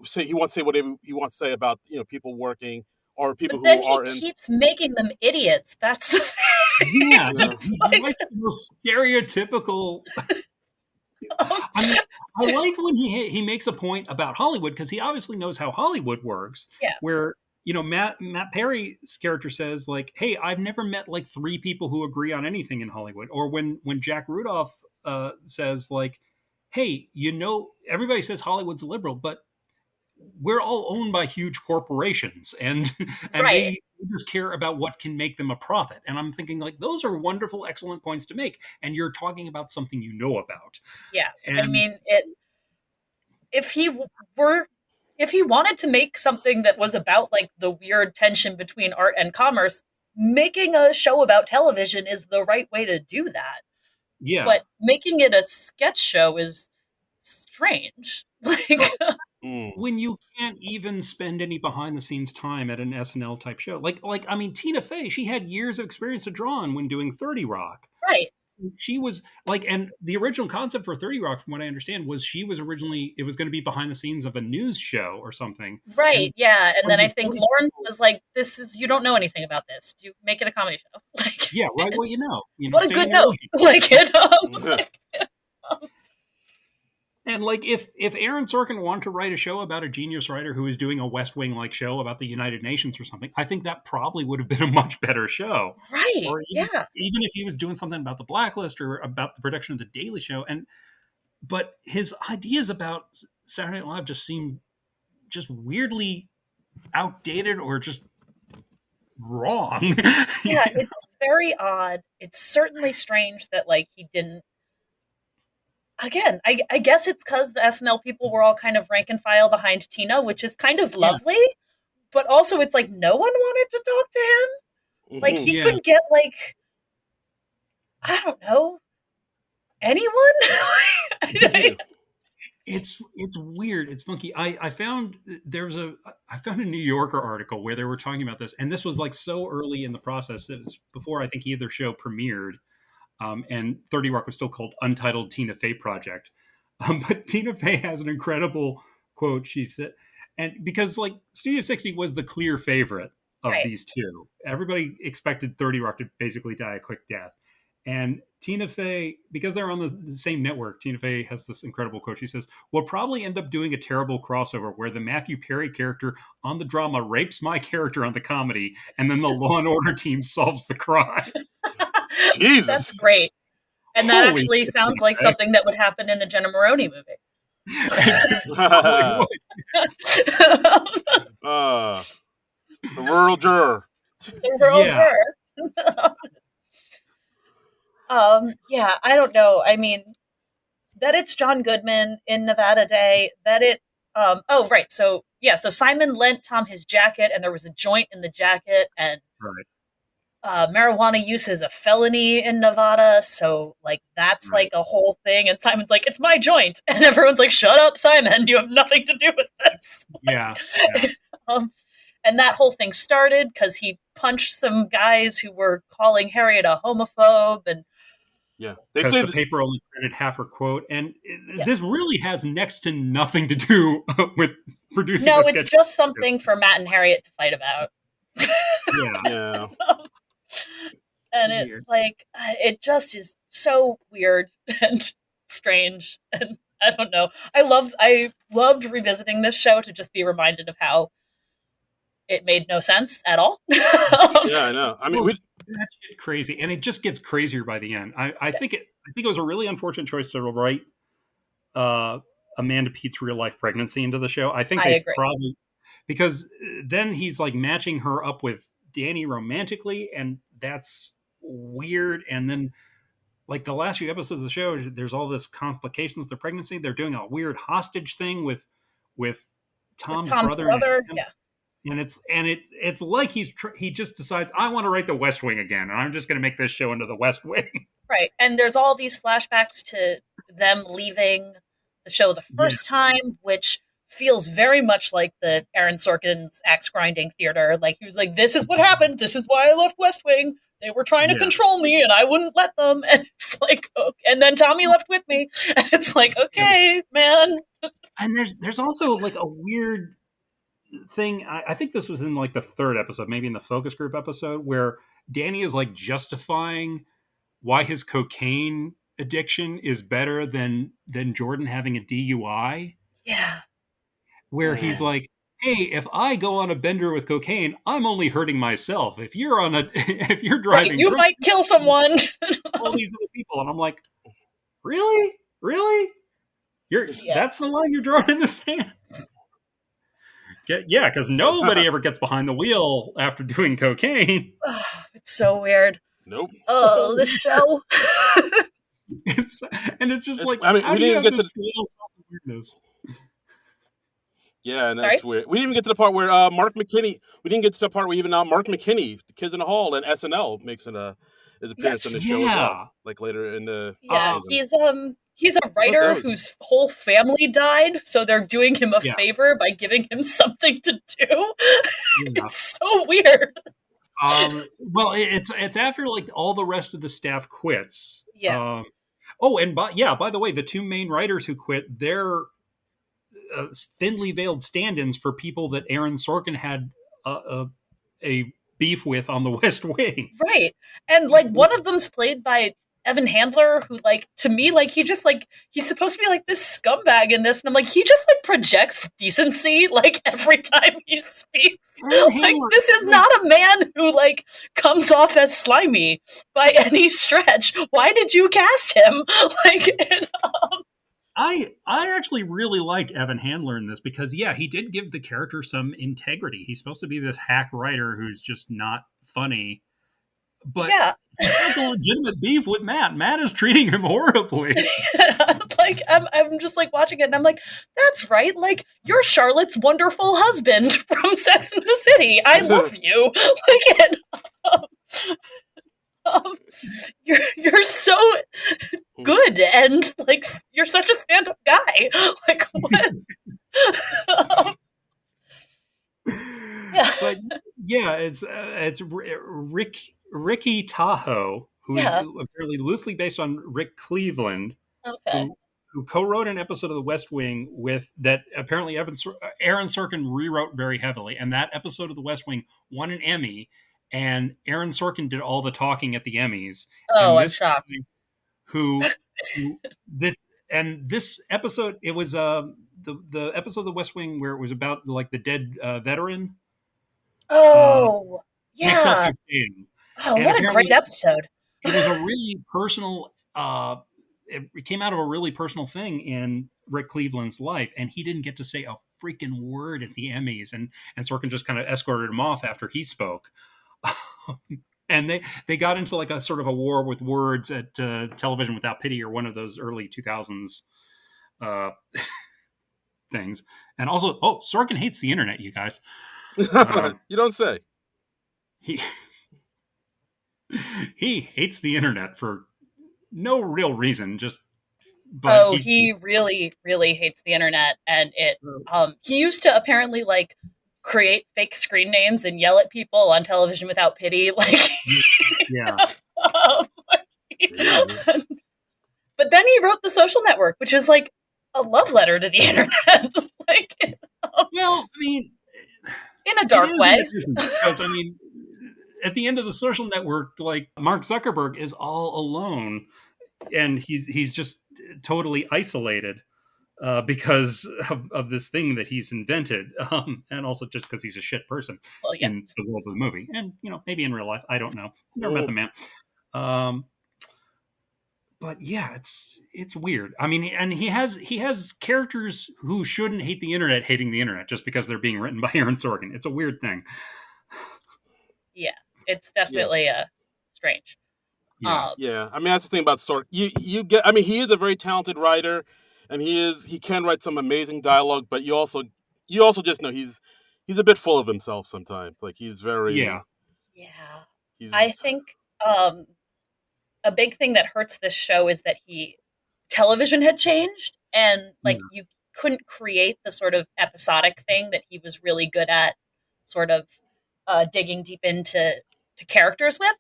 say he wants to say whatever he wants to say about people working or people But then who he are in. keeps making them idiots. That's the thing. Yeah, Yeah. It's he like, likes the stereotypical. I mean, I like when he makes a point about Hollywood because he obviously knows how Hollywood works. yeah, Where Matt Perry's character says like, "Hey, I've never met like three people who agree on anything in Hollywood." Or when Jack Rudolph says like, "Hey, everybody says Hollywood's liberal, but we're all owned by huge corporations and and right. they just care about what can make them a profit." And I'm thinking like those are wonderful, excellent points to make, and you're talking about something you know about. Yeah. I And mean, if he were if he wanted to make something that was about like the weird tension between art and commerce, making a show about television is the right way to do that. yeah, But making it a sketch show is strange. Like, well, Mm. when you can't even spend any behind the scenes time at an SNL type show, like I mean, Tina Fey, she had years of experience to draw on when doing 30 Rock. right, She was like, and the original concept for 30 Rock, from what I understand, was she was originally, it was going to be behind the scenes of a news show or something. right, And yeah. And then I the think 30 Lauren was like, "This is you don't know anything about this. Do make it a comedy show." Like, yeah, right. Well, what a stay in good your note. lane. Like, Yeah. And like, if Aaron Sorkin wanted to write a show about a genius writer who was doing a West Wing like show about the United Nations or something, I think that probably would have been a much better show. right, Or yeah, even if he was doing something about the Blacklist or about the production of the Daily Show, but his ideas about Saturday Night Live just seem just weirdly outdated or just wrong. yeah. It's very odd. It's certainly strange that like he didn't. Again, I guess it's because the SNL people were all kind of rank and file behind Tina, which is kind of Yeah, lovely. But also, it's like no one wanted to talk to him. Like Mhm. he yeah. couldn't get like I don't know anyone. Yeah. It's weird. It's funky. I found a New Yorker article where they were talking about this, and this was like so early in the process. It was before I think either show premiered, and 30 Rock was still called Untitled Tina Fey Project. But Tina Fey has an incredible quote. She said, and because like Studio 60 was the clear favorite of Right. these two, everybody expected 30 Rock to basically die a quick death. And Tina Fey, because they're on the same network, Tina Fey has this incredible quote. She says, "We'll probably end up doing a terrible crossover where the Matthew Perry character on the drama rapes my character on the comedy, and then the Law and Order team solves the crime." That's Jesus. great. And that Holy actually shit, sounds like Tina something that would happen in a Jenna Maroney movie. Fey. It probably would. uh, the rural juror. We're all Yeah, sure. Yeah, I don't know. I mean, that it's John Goodman in Nevada Day, that it oh right, so yeah, so Simon lent Tom his jacket and there was a joint in the jacket and right, marijuana use is a felony in Nevada, so like that's right. like a whole thing and Simon's like, it's my joint and everyone's like, shut up, Simon, you have nothing to do with this. Yeah, yeah. um, and that whole thing started because he punched some guys who were calling Harriet a homophobe and Yeah, they Because say. the paper only printed half her quote, and yeah. this really has next to nothing to do with producing No, a it's sketch. just something for Matt and Harriet to fight about. Yeah, Yeah. And it weird. like it just is so weird and strange and I don't know. I loved revisiting this show to just be reminded of how it made no sense at all. Yeah, I know. I mean, Well, that shit crazy, and it just gets crazier by the end. I think it was a really unfortunate choice to write Amanda Pete's real life pregnancy into the show. I think I they agree. probably because then he's like matching her up with Danny romantically, and that's weird. And then like the last few episodes of the show, there's all this complications with the pregnancy. They're doing a weird hostage thing with With Tom's Tom's brother and brother, him. yeah. And it's like he just decides, I want to write the West Wing again, and I'm just going to make this show into the West Wing. Right. And there's all these flashbacks to them leaving the show the Yeah. first time, which feels very much like the Aaron Sorkin's axe grinding theater. Like he was like, "This is what happened. This is why I left West Wing. They were trying to control me, and I wouldn't let them." And it's like, okay. And then Tommy left with me, and it's like, okay, man. And there's also like a weird thing. I think this was in like the third episode, maybe in the focus group episode, where Danny is like justifying why his cocaine addiction is better than Jordan having a DUI. Yeah. Where he's like, hey, if I go on a bender with cocaine, I'm only hurting myself. If you're driving, right, you might kill someone. All these other people, and I'm like, really? That's the line you're drawing in the sand. Yeah, because nobody ever gets behind the wheel after doing cocaine. It's so weird. Nope. Oh, this show. It's just like, I mean, we didn't even get to weirdness. Yeah, and that's weird. We didn't even get to the part where Mark McKinney. We didn't get to the part where even Mark McKinney, the Kids in the Hall, and SNL makes his appearance in the show as well. Like later in the he's a writer whose whole family died, so they're doing him a favor by giving him something to do. It's so weird. Well, it's after like all the rest of the staff quits. Yeah. By the way, the two main writers who quit, they're thinly veiled stand-ins for people that Aaron Sorkin had a beef with on the West Wing. Right. And like one of them's played by Evan Handler, who like to me, like he just like he's supposed to be like this scumbag in this, and I'm like, he just like projects decency like every time he speaks. Like this is not a man who like comes off as slimy by any stretch. Why did you cast him? Like I actually really liked Evan Handler in this because, he did give the character some integrity. He's supposed to be this hack writer who's just not funny. But he has a legitimate beef with Matt. Matt is treating him horribly. Like, I'm just like watching it and I'm like, that's right. Like, you're Charlotte's wonderful husband from Sex and the City. I love you. You're so good and like you're such a stand-up guy. Like what? But it's Ricky Tahoe, who is fairly loosely based on Rick Cleveland, who co-wrote an episode of The West Wing with that apparently Aaron Sorkin rewrote very heavily, and that episode of The West Wing won an Emmy. And Aaron Sorkin did all the talking at the Emmys. Oh, I'm shocked. This episode, it was the episode of The West Wing where it was about like the dead veteran. Oh, yeah. Oh, what a great episode! It was a really personal. It came out of a really personal thing in Rick Cleveland's life, and he didn't get to say a freaking word at the Emmys, and Sorkin just kind of escorted him off after he spoke. And they got into like a sort of a war with words at Television Without Pity, or one of those early 2000s things. And also, Sorkin hates the internet, you guys. You don't say. He hates the internet for no real reason. He really, really hates the internet, and he used to apparently like create fake screen names and yell at people on Television Without Pity, like but then he wrote The Social Network, which is like a love letter to the internet. Well, I mean, in a dark way, because I mean, at the end of The Social Network, like Mark Zuckerberg is all alone, and he's just totally isolated. Because of this thing that he's invented, and also just because he's a shit person in the world of the movie, and maybe in real life, I don't know. Never met the man. But it's weird. I mean, and he has characters who shouldn't hate the internet hating the internet just because they're being written by Aaron Sorkin. It's a weird thing. Yeah, it's definitely strange. I mean, that's the thing about Sorkin. You get. I mean, he is a very talented writer. And he can write some amazing dialogue, but you also just know he's he's a bit full of himself sometimes. Like he's Yeah. very Yeah. I he's think a big thing that hurts this show is that television had changed, and like Yeah. you couldn't create the sort of episodic thing that he was really good at, sort of digging deep into characters with,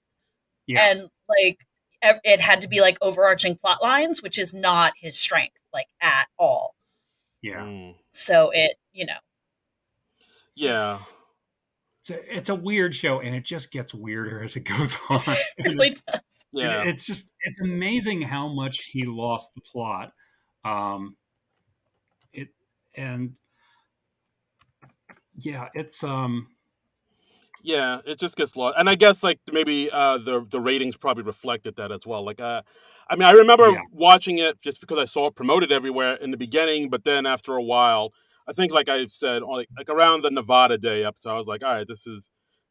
Yeah. and like it had to be like overarching plot lines, which is not his strength, like at all. Yeah. mm, So yeah. It's a weird show, and it just gets weirder as it goes on. it really does. Yeah. It's amazing how much he lost the plot. Um, it and yeah, Yeah, it just gets lost, and I guess like maybe the ratings probably reflected that as well. Like, I mean, I remember yeah, watching it just because I saw it promoted everywhere in the beginning, but then after a while, I think like I said, like around the Nevada Day episode, I was like, all right, this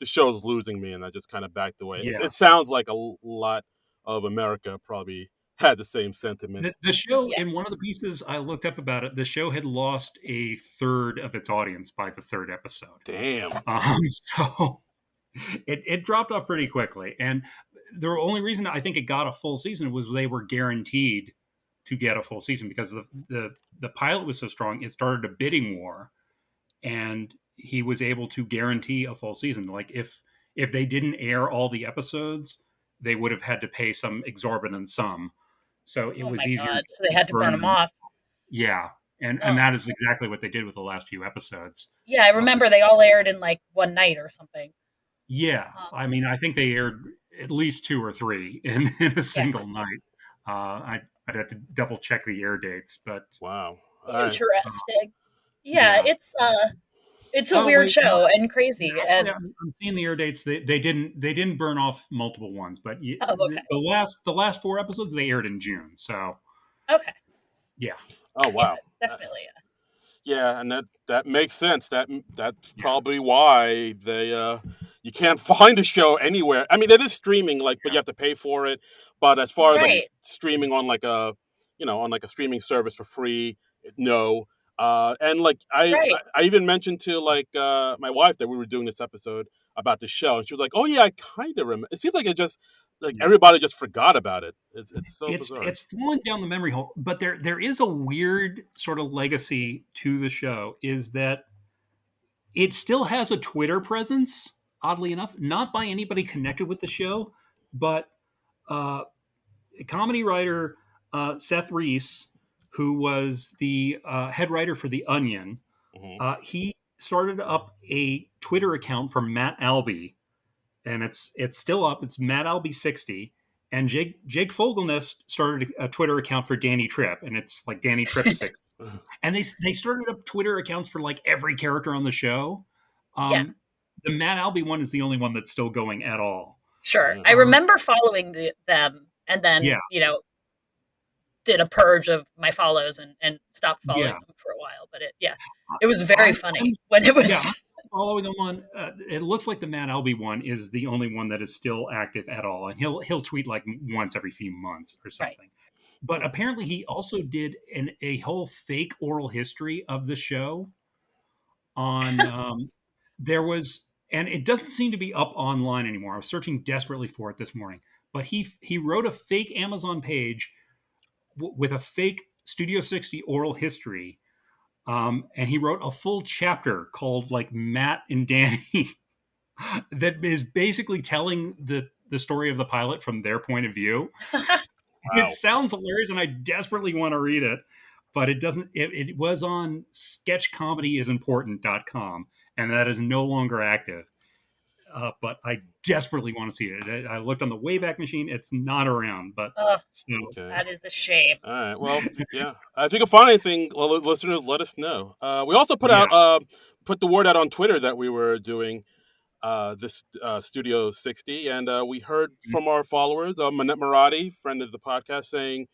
show's losing me, and I just kind of backed away. yeah. It sounds like lot of America probably had the same The, sentiments. the show, Yeah. in one of the pieces I looked up about it, the show had lost a third of its audience by the third episode. Damn. So it dropped off pretty quickly. And the only reason I think it got a full season was they were guaranteed to get a full season because the pilot was so strong. It started a bidding war, and he was able to guarantee a full season. Like if they didn't air all the episodes, they would have had to pay some exorbitant sum. So it Oh was my easier god! So to they had to burn burn him them. off. Yeah, and Oh. that is exactly what they did with the last few episodes. Yeah, I Uh, remember they all aired in like one night or something. yeah, Um, I mean, I think they aired at least two or three in a yeah, single night. I'd have to double check the air dates, but Wow. All right. interesting. Yeah, yeah. it's a Oh weird wait, no, show and yeah, crazy. actually, And I'm seeing the air dates. They didn't burn off multiple ones, but oh, okay, the last four episodes they aired in June. So okay, yeah, Oh yeah, wow. it's definitely. Yeah, and that makes sense. That's yeah, probably why they you can't find a show anywhere. I mean, it is streaming, like, but yeah, you have to pay for it. But as far as like Right, streaming on like a streaming service for free, no. And like right. I even mentioned to like my wife that we were doing this episode about the show, and she was like, "Oh yeah, I kind of remember." It seems like it just like yeah. everybody just forgot about it. It's so bizarre. It's fallen down the memory hole, but there is a weird sort of legacy to the show. Is that it still has a Twitter presence, oddly enough, not by anybody connected with the show, but uh, comedy writer Seth Reese, who was the head writer for The Onion, Hmm. he started up a Twitter account for Matt Albee, and it's still up. It's Matt Albee 60. And Jake Fogelnest started a Twitter account for Danny Tripp, and it's like Danny Tripp 60. And they started up Twitter accounts for like every character on the show. Yeah, Um, the Matt Albee one is the only one that's still going at all. sure. Yeah. I remember following them, and then Yeah, did a purge of my follows and stopped following yeah. them for a while. But it was very I'm funny when it yeah, was. I'm following them on. It looks like the Matt Albee one is the only one that is still active at all, and he'll tweet like once every few months or Right. something. But apparently, he also did a whole fake oral history of the show on. There was, and it doesn't seem to be up online anymore. I was searching desperately for it this morning, but he wrote a fake Amazon page with a fake Studio 60 oral history. And he wrote a full chapter called like Matt and Danny that is basically telling the story of the pilot from their point of view. It Wow. sounds hilarious, and I desperately want to read it, but it doesn't. It was on sketchcomedyIsImportant.com, and that is no longer active. But I desperately want to see it. I looked on the Wayback Machine; it's not around. But Oh, so Okay. that is a shame. All right. Well, yeah. If you can find anything, well, listeners, let us know. We also yeah, put the word out on Twitter that we were doing this Studio 60, and we heard from our followers, Manette Marati, friend of the podcast, saying,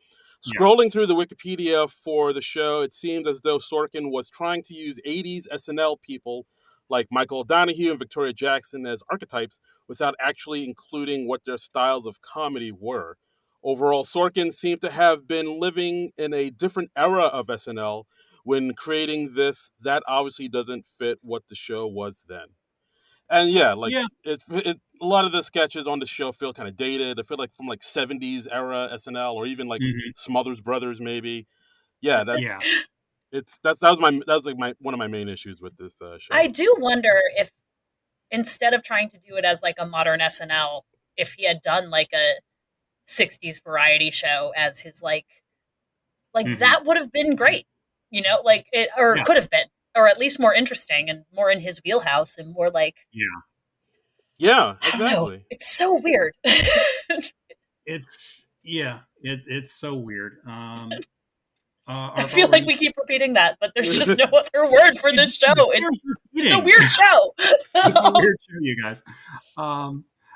yeah, scrolling through the Wikipedia for the show, it seemed as though Sorkin was trying to use 80s SNL people like Michael O'Donoghue and Victoria Jackson as archetypes without actually including what their styles of comedy were. Overall, Sorkin seemed to have been living in a different era of SNL when creating this, that obviously doesn't fit what the show was then. And yeah, like Yeah. a lot of the sketches on the show feel kind of dated. I feel like from like 70s era SNL or even like Mhm. Smothers Brothers maybe. Yeah, Yeah. that was like my one of my main issues with this I show. do wonder if instead of trying to do it as like a modern SNL, if he had done like a 60s variety show as his like Mhm. that would have been great. You know, like it or Yeah. could have been or at least more interesting and more in his wheelhouse and more like Yeah. Yeah, I don't know. exactly. It's so weird. It's so weird. I Our feel Barbara, like we keep repeating that, but there's just no other word for this show. it It's bears it's a repeating. weird show. It's a weird show, you guys.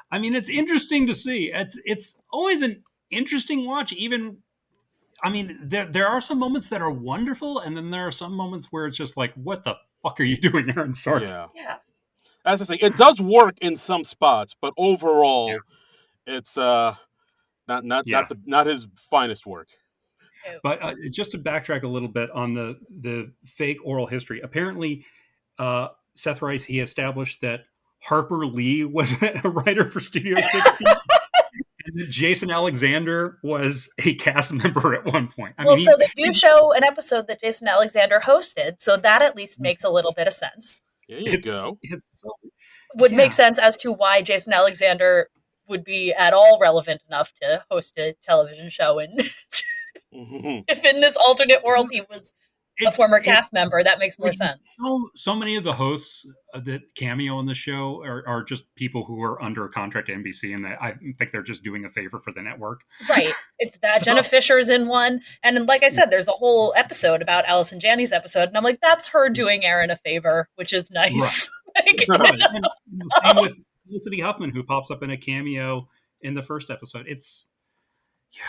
I mean, it's interesting to see. It's always an interesting watch. Even, I mean, there are some moments that are wonderful, and then there are some moments where it's just like, what the fuck are you doing, Aaron Sorkin? Yeah. Yeah. As I say, it does work in some spots, but Yeah, overall it's yeah. not his finest work. But just to backtrack a little bit on the fake oral history, apparently Seth Rice, he established that Harper Lee was a writer for Studio 60, and that Jason Alexander was a cast member at one point. I Well, mean, so they do show an episode that Jason Alexander hosted, so that at least makes a little bit of sense. There you go. it's so, Would make yeah, sense as to why Jason Alexander would be at all relevant enough to host a television show. And if in this alternate world he was a it's former it's cast member, that makes more like sense. so many of the hosts that cameo in the show are just people who are under contract to NBC, and I think they're just doing a favor for the network. Right. It's that So Jenna Fisher's in one. And like I said, there's a whole episode about Allison Janney's episode. And I'm like, that's her doing Aaron a favor, which is right, nice. Like, right, and same with Felicity Huffman, who pops up in a cameo in the first episode. It's yeah,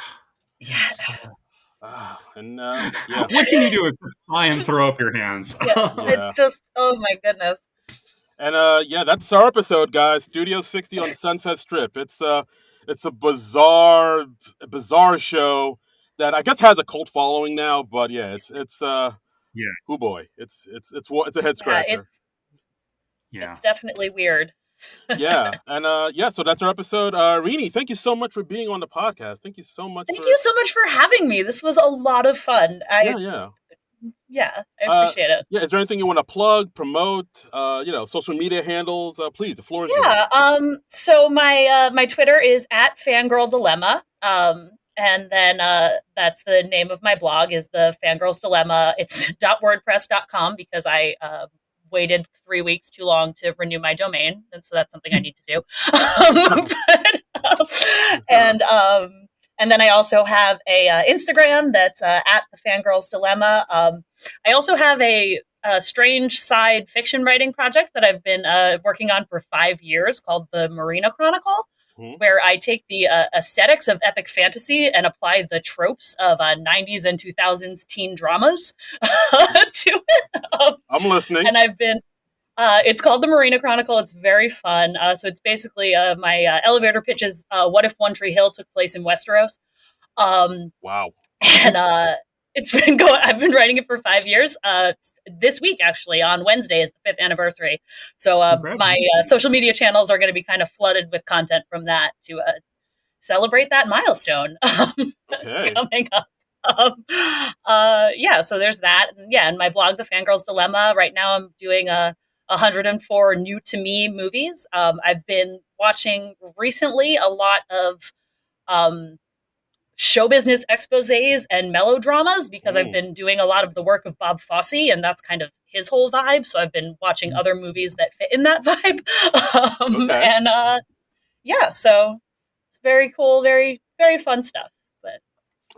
yeah. And yeah, what can you do except sigh and throw up your hands? Yeah. yeah. It's just, oh my goodness. And yeah, that's our episode, guys. Studio 60 on the Sunset Strip. It's a bizarre show that I guess has a cult following now, but yeah, it's Yeah, oh boy, it's a head Yeah, scratcher. yeah. it's definitely weird. Yeah, and yeah, so that's our episode. Reenie, thank you so much for being on the podcast. Thank you so much Thank for you so much for having me. This was a lot of fun. yeah. I appreciate it. Yeah, is there anything you want to plug, promote, social media handles? Please, the floor is yours. Yeah. So my Twitter is at Fangirl Dilemma. And then that's the name of my blog is the Fangirls Dilemma. It's .wordpress.com because I waited 3 weeks too long to renew my domain, and so that's something I need to do. And and then I also have a Instagram that's at the Fangirls Dilemma. I also have a strange side fiction writing project that I've been working on for 5 years called the Marina Chronicle, where I take the aesthetics of epic fantasy and apply the tropes of 90s and 2000s teen dramas to it. I'm listening. And I've been it's called the Marina Chronicle. It's very fun. So it's basically my elevator pitch is what if One Tree Hill took place in Westeros? Wow. And it's been going. I've been writing it for 5 years. This week, actually, on Wednesday is the 5th anniversary. So my social media channels are going to be kind of flooded with content from that to celebrate that milestone Okay. coming up. Yeah, so there's that. And yeah, and my blog, The Fangirls Dilemma. Right now, I'm doing 104 new to me movies. I've been watching recently a lot of show business exposés and melodramas because I've been doing a lot of the work of Bob Fosse, and that's kind of his whole vibe. So I've been watching other movies that fit in that vibe. Okay. And yeah, so it's very cool, very, very fun stuff. But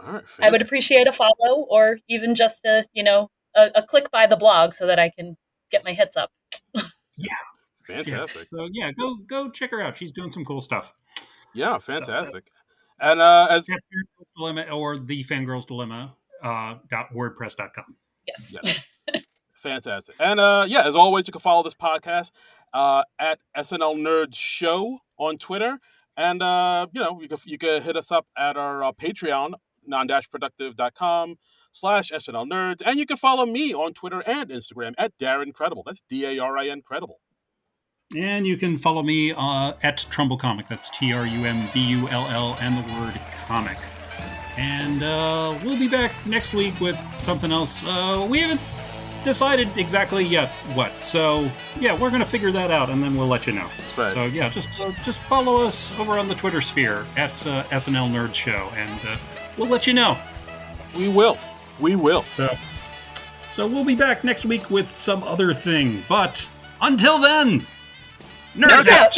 All right, I would appreciate a follow or even just a click by the blog so that I can get my hits up. Yeah. Fantastic. So yeah, go check her out. She's doing some cool stuff. Yeah, fantastic. And as Dilemma or the Fangirls Dilemma .wordpress.com. Yes. Fantastic. And yeah, as always, you can follow this podcast at SNL Nerds Show on Twitter. And you can hit us up at our Patreon, Non-Productive.com twitter.com/SNL Nerds. And you can follow me on Twitter and Instagram at Darren Credible. That's DARIN Credible. And you can follow me at Trumbull Comic. That's TRUMBULL and the word comic. And we'll be back next week with something else. We haven't decided exactly yet what. So, yeah, we're going to figure that out, and then we'll let you know. That's right. So, yeah, just follow us over on the Twitter sphere at SNL Nerds Show, and we'll let you know. We will. We will. So we'll be back next week with some other thing. But until then, Nerds out!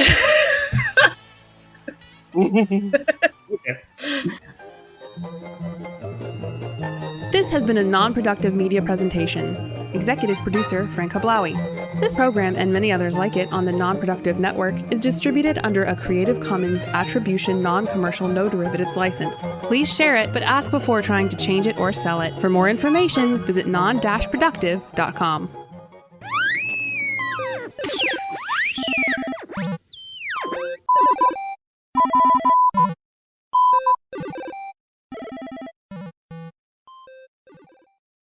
This has been a non-productive media presentation. Executive producer Frank Hablawi. This program and many others like it on the Non-Productive Network is distributed under a Creative Commons Attribution Non-Commercial No Derivatives license. Please share it, but ask before trying to change it or sell it. For more information, visit non-productive.com.